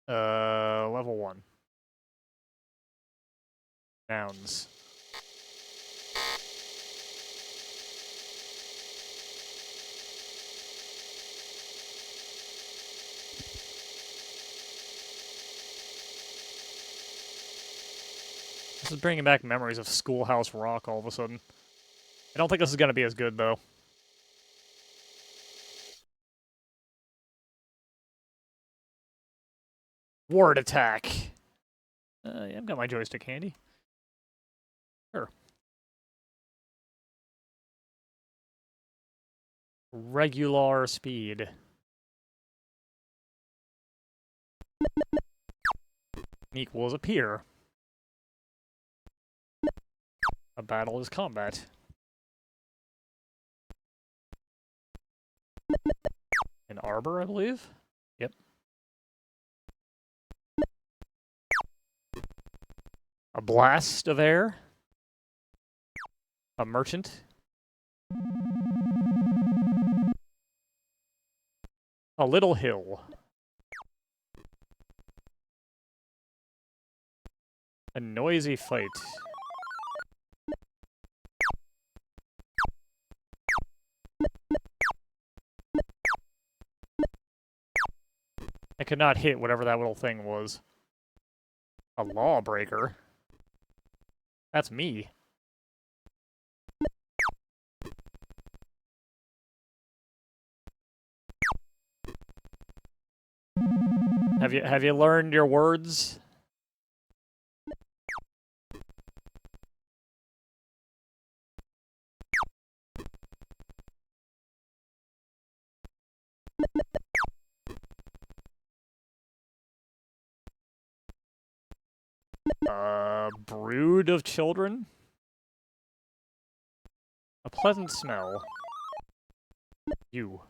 Level 1. Nouns. This is bringing back memories of Schoolhouse Rock all of a sudden. I don't think this is gonna be as good, though. Word attack. Yeah, I've got my joystick handy. Sure. Regular speed. Equals appear. A battle is combat. An arbor, I believe? Yep. A blast of air. A merchant. A little hill. A noisy fight. I could not hit whatever that little thing was. A lawbreaker? That's me. Have you learned your words? Brood of children? A pleasant smell. You.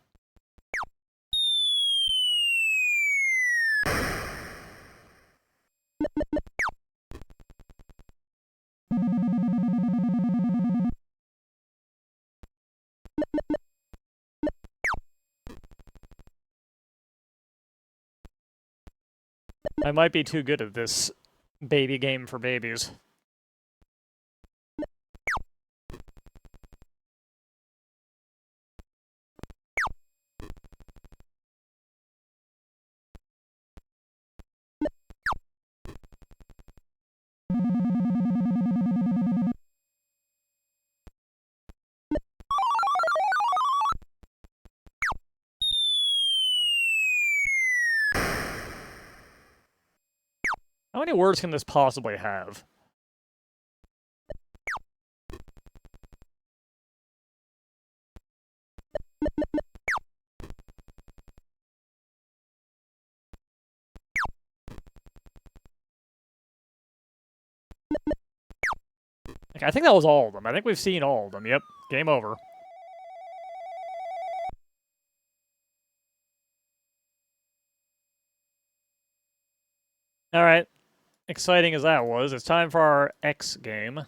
I might be too good at this baby game for babies. How many words can this possibly have? Okay, I think that was all of them. I think we've seen all of them. Yep, game over. Alright, exciting as that was, it's time for our X game.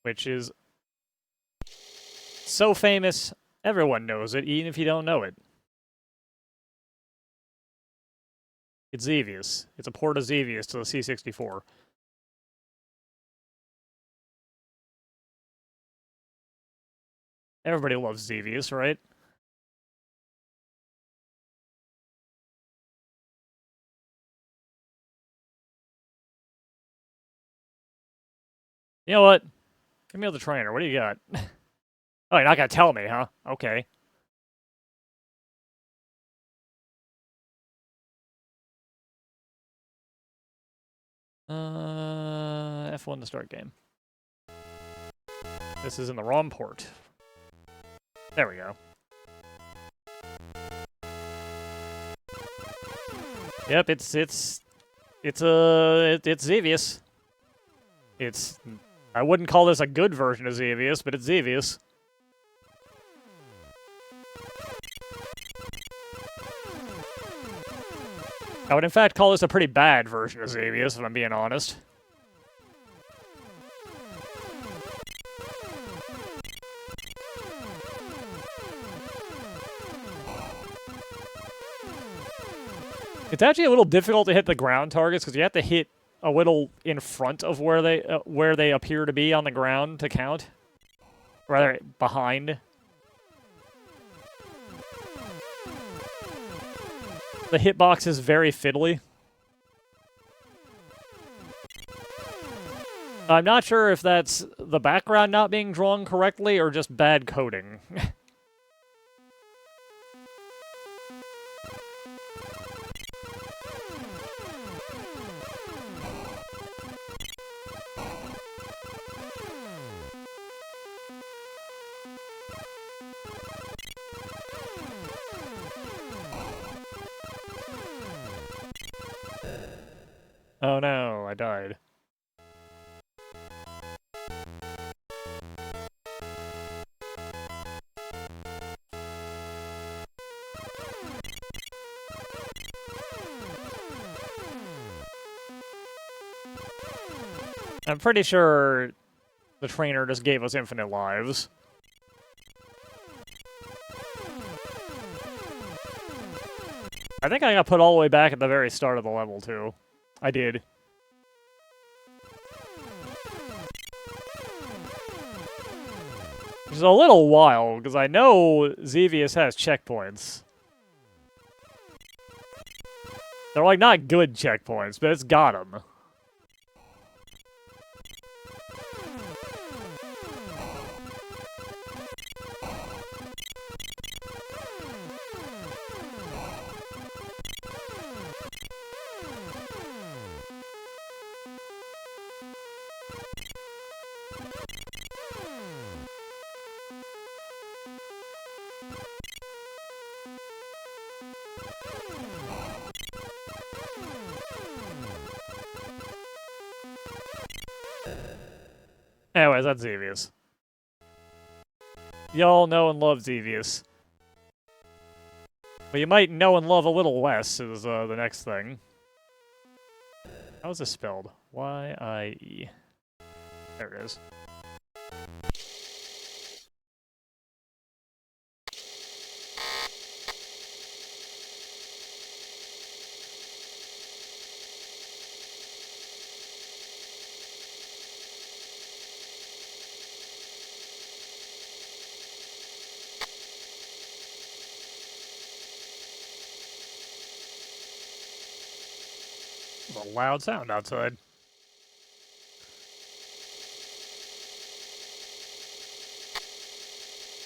Which is so famous, everyone knows it, even if you don't know it. It's Xevious. It's a port of Xevious to the C64. Everybody loves Xevious, right? You know what? Give me the trainer. What do you got? Oh, you're not gonna tell me, huh? Okay. F1 to start game. This is in the ROM port. There we go. Yep, it's Xevious. I wouldn't call this a good version of Xevious, but it's Xevious. I would in fact call this a pretty bad version of Xevious, if I'm being honest. It's actually a little difficult to hit the ground targets because you have to hit a little in front of where they appear to be on the ground to count. Rather, behind. The hitbox is very fiddly. I'm not sure if that's the background not being drawn correctly or just bad coding. Oh no, I died. I'm pretty sure the trainer just gave us infinite lives. I think I got put all the way back at the very start of the level, too. I did. Which is a little wild, because I know Xevious has checkpoints. They're, like, not good checkpoints, but it's got them. Anyways, that's Xevious. Y'all know and love Xevious. But you might know and love a little less is the next thing. How is this spelled? Y-I-E. There it is. A loud sound outside.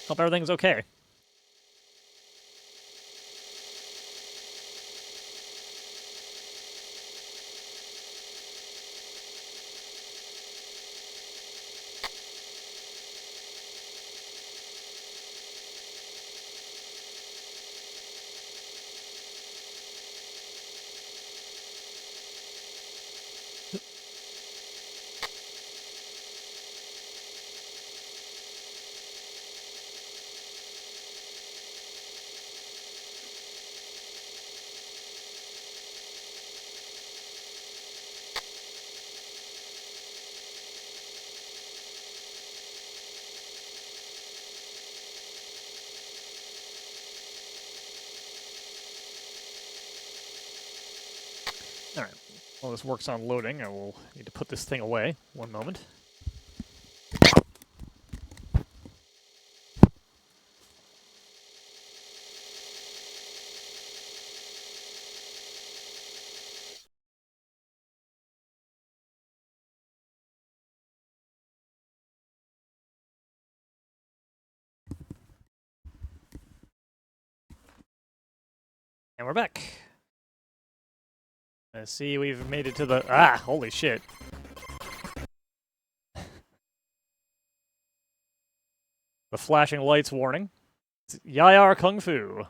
Hope everything's okay. While this works on loading, I will need to put this thing away. One moment. And we're back. Let's see, we've made it to the... Ah, holy shit. The flashing lights warning. It's Yayar Kung Fu.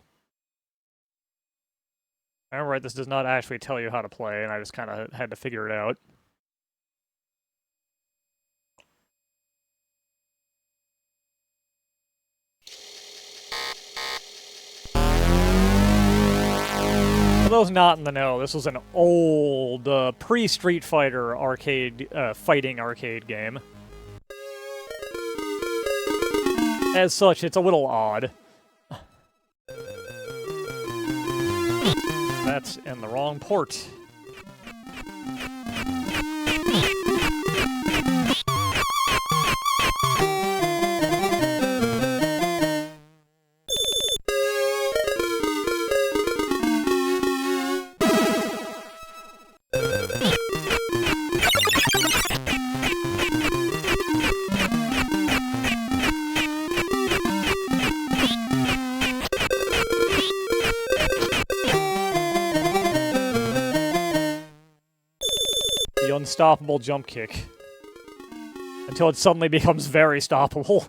I remember right, this does not actually tell you how to play, and I just kind of had to figure it out. For those not in the know, this was an old, pre-Street Fighter arcade, fighting arcade game. As such, it's a little odd. That's in the wrong port. The unstoppable jump kick. Until it suddenly becomes very stoppable.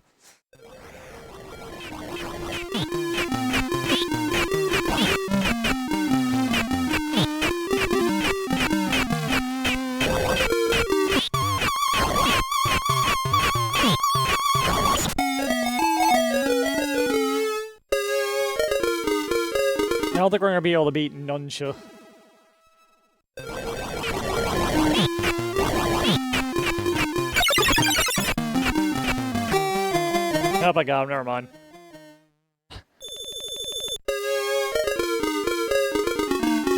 I don't think we're going to be able to beat Nuncha. Oh my god, never mind.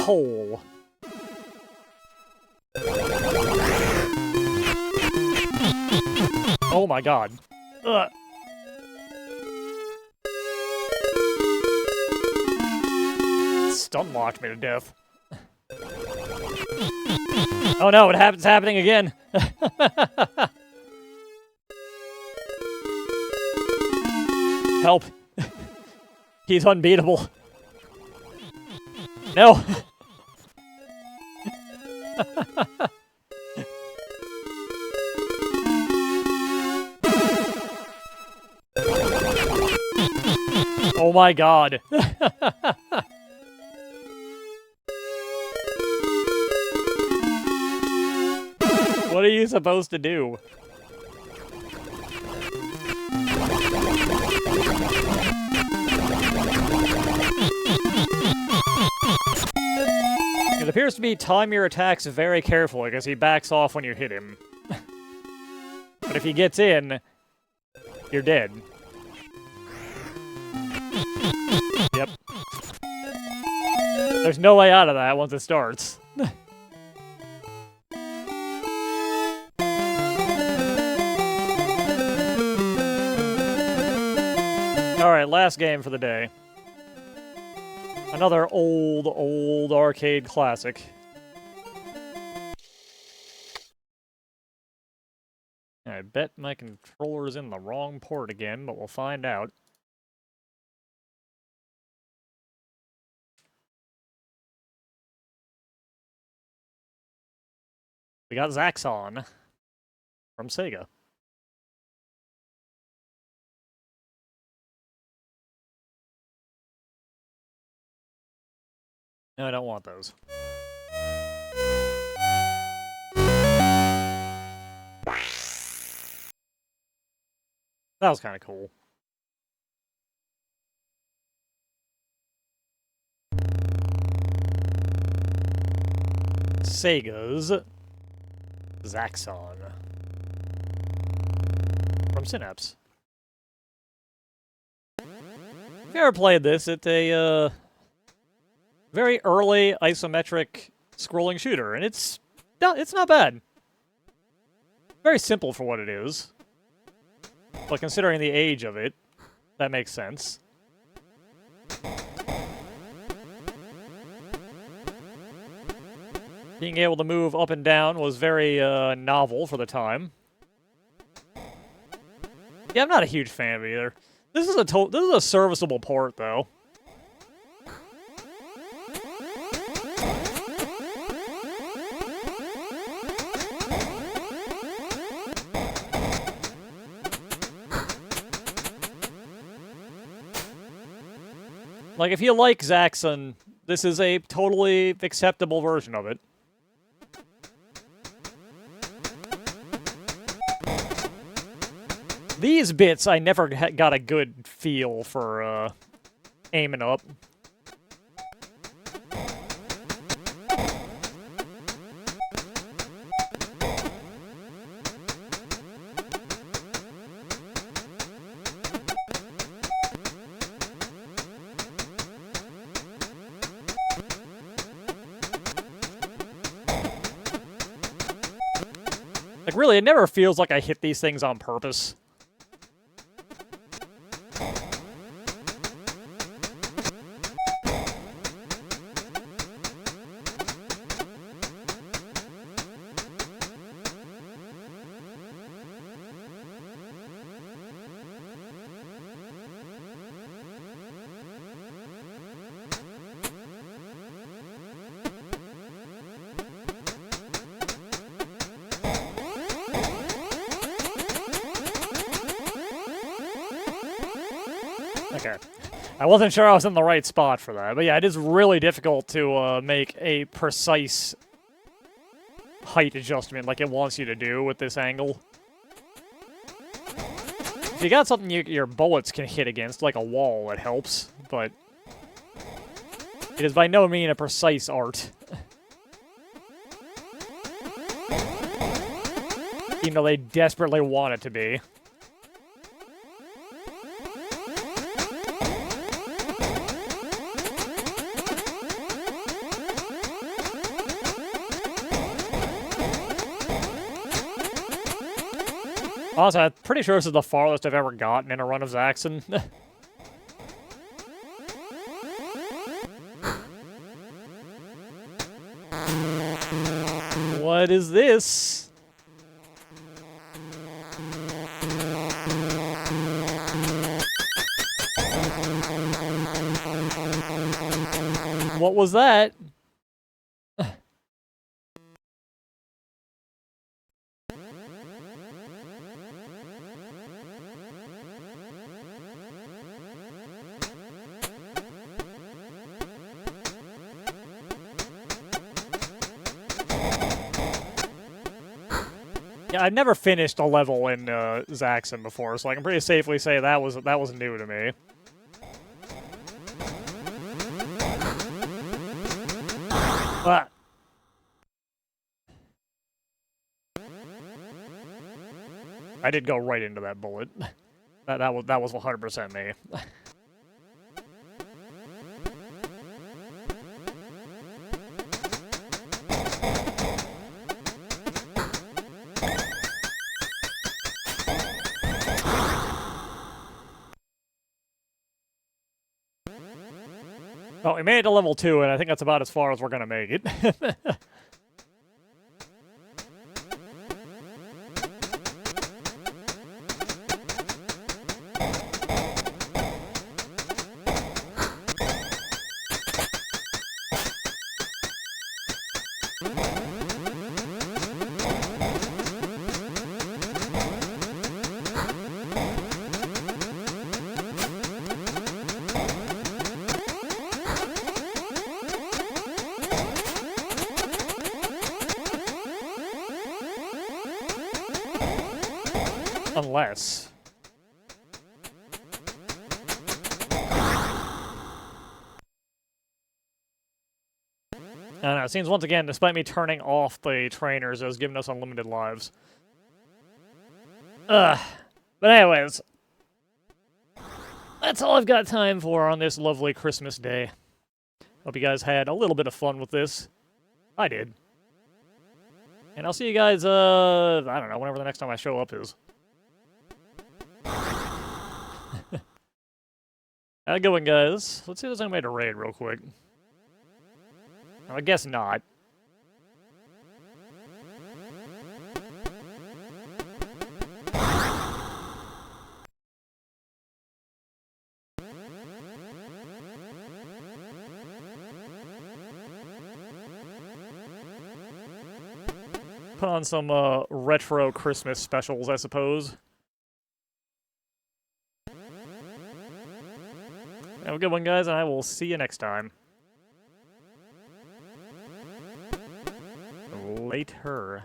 Pole. Oh my god. Ugh. Stun locked me to death. Oh no, it's happening again. Help. He's unbeatable. No. Oh my god. What are you supposed to do? It appears to be time your attacks very carefully because he backs off when you hit him. But if he gets in, you're dead. Yep. There's no way out of that once it starts. Alright, last game for the day. Another old arcade classic. I bet my controller's in the wrong port again, but we'll find out. We got Zaxxon from Sega. No, I don't want those. That was kind of cool. Sega's Zaxxon from Synapse. If you ever played this, it's a very early isometric scrolling shooter, and it's it's not bad. Very simple for what it is. But considering the age of it, that makes sense. Being able to move up and down was very novel for the time. Yeah, I'm not a huge fan of it either. This is a serviceable port, though. Like, if you like Zaxxon, this is a totally acceptable version of it. These bits, I never got a good feel for aiming up. Like, really, it never feels like I hit these things on purpose. Okay. I wasn't sure I was in the right spot for that, but yeah, it is really difficult to make a precise height adjustment like it wants you to do with this angle. If you got something your bullets can hit against, like a wall, it helps, but it is by no means a precise art. Even though they desperately want it to be. Honestly, I'm pretty sure this is the farthest I've ever gotten in a run of Zaxxon. What is this? What was that? Yeah, I've never finished a level in Zaxxon before, so I can pretty safely say that was new to me. Ah. I did go right into that bullet. That was 100% me. Oh, we made it to level 2, and I think that's about as far as we're gonna make it. Unless... I don't know, it seems once again, despite me turning off the trainers, it was giving us unlimited lives. Ugh. But anyways, that's all I've got time for on this lovely Christmas day. Hope you guys had a little bit of fun with this. I did. And I'll see you guys, I don't know, whenever the next time I show up is. Have a good one, guys. Let's see if there's anybody to raid real quick. Oh, I guess not. Put on some retro Christmas specials, I suppose. Have a good one, guys, and I will see you next time. Later.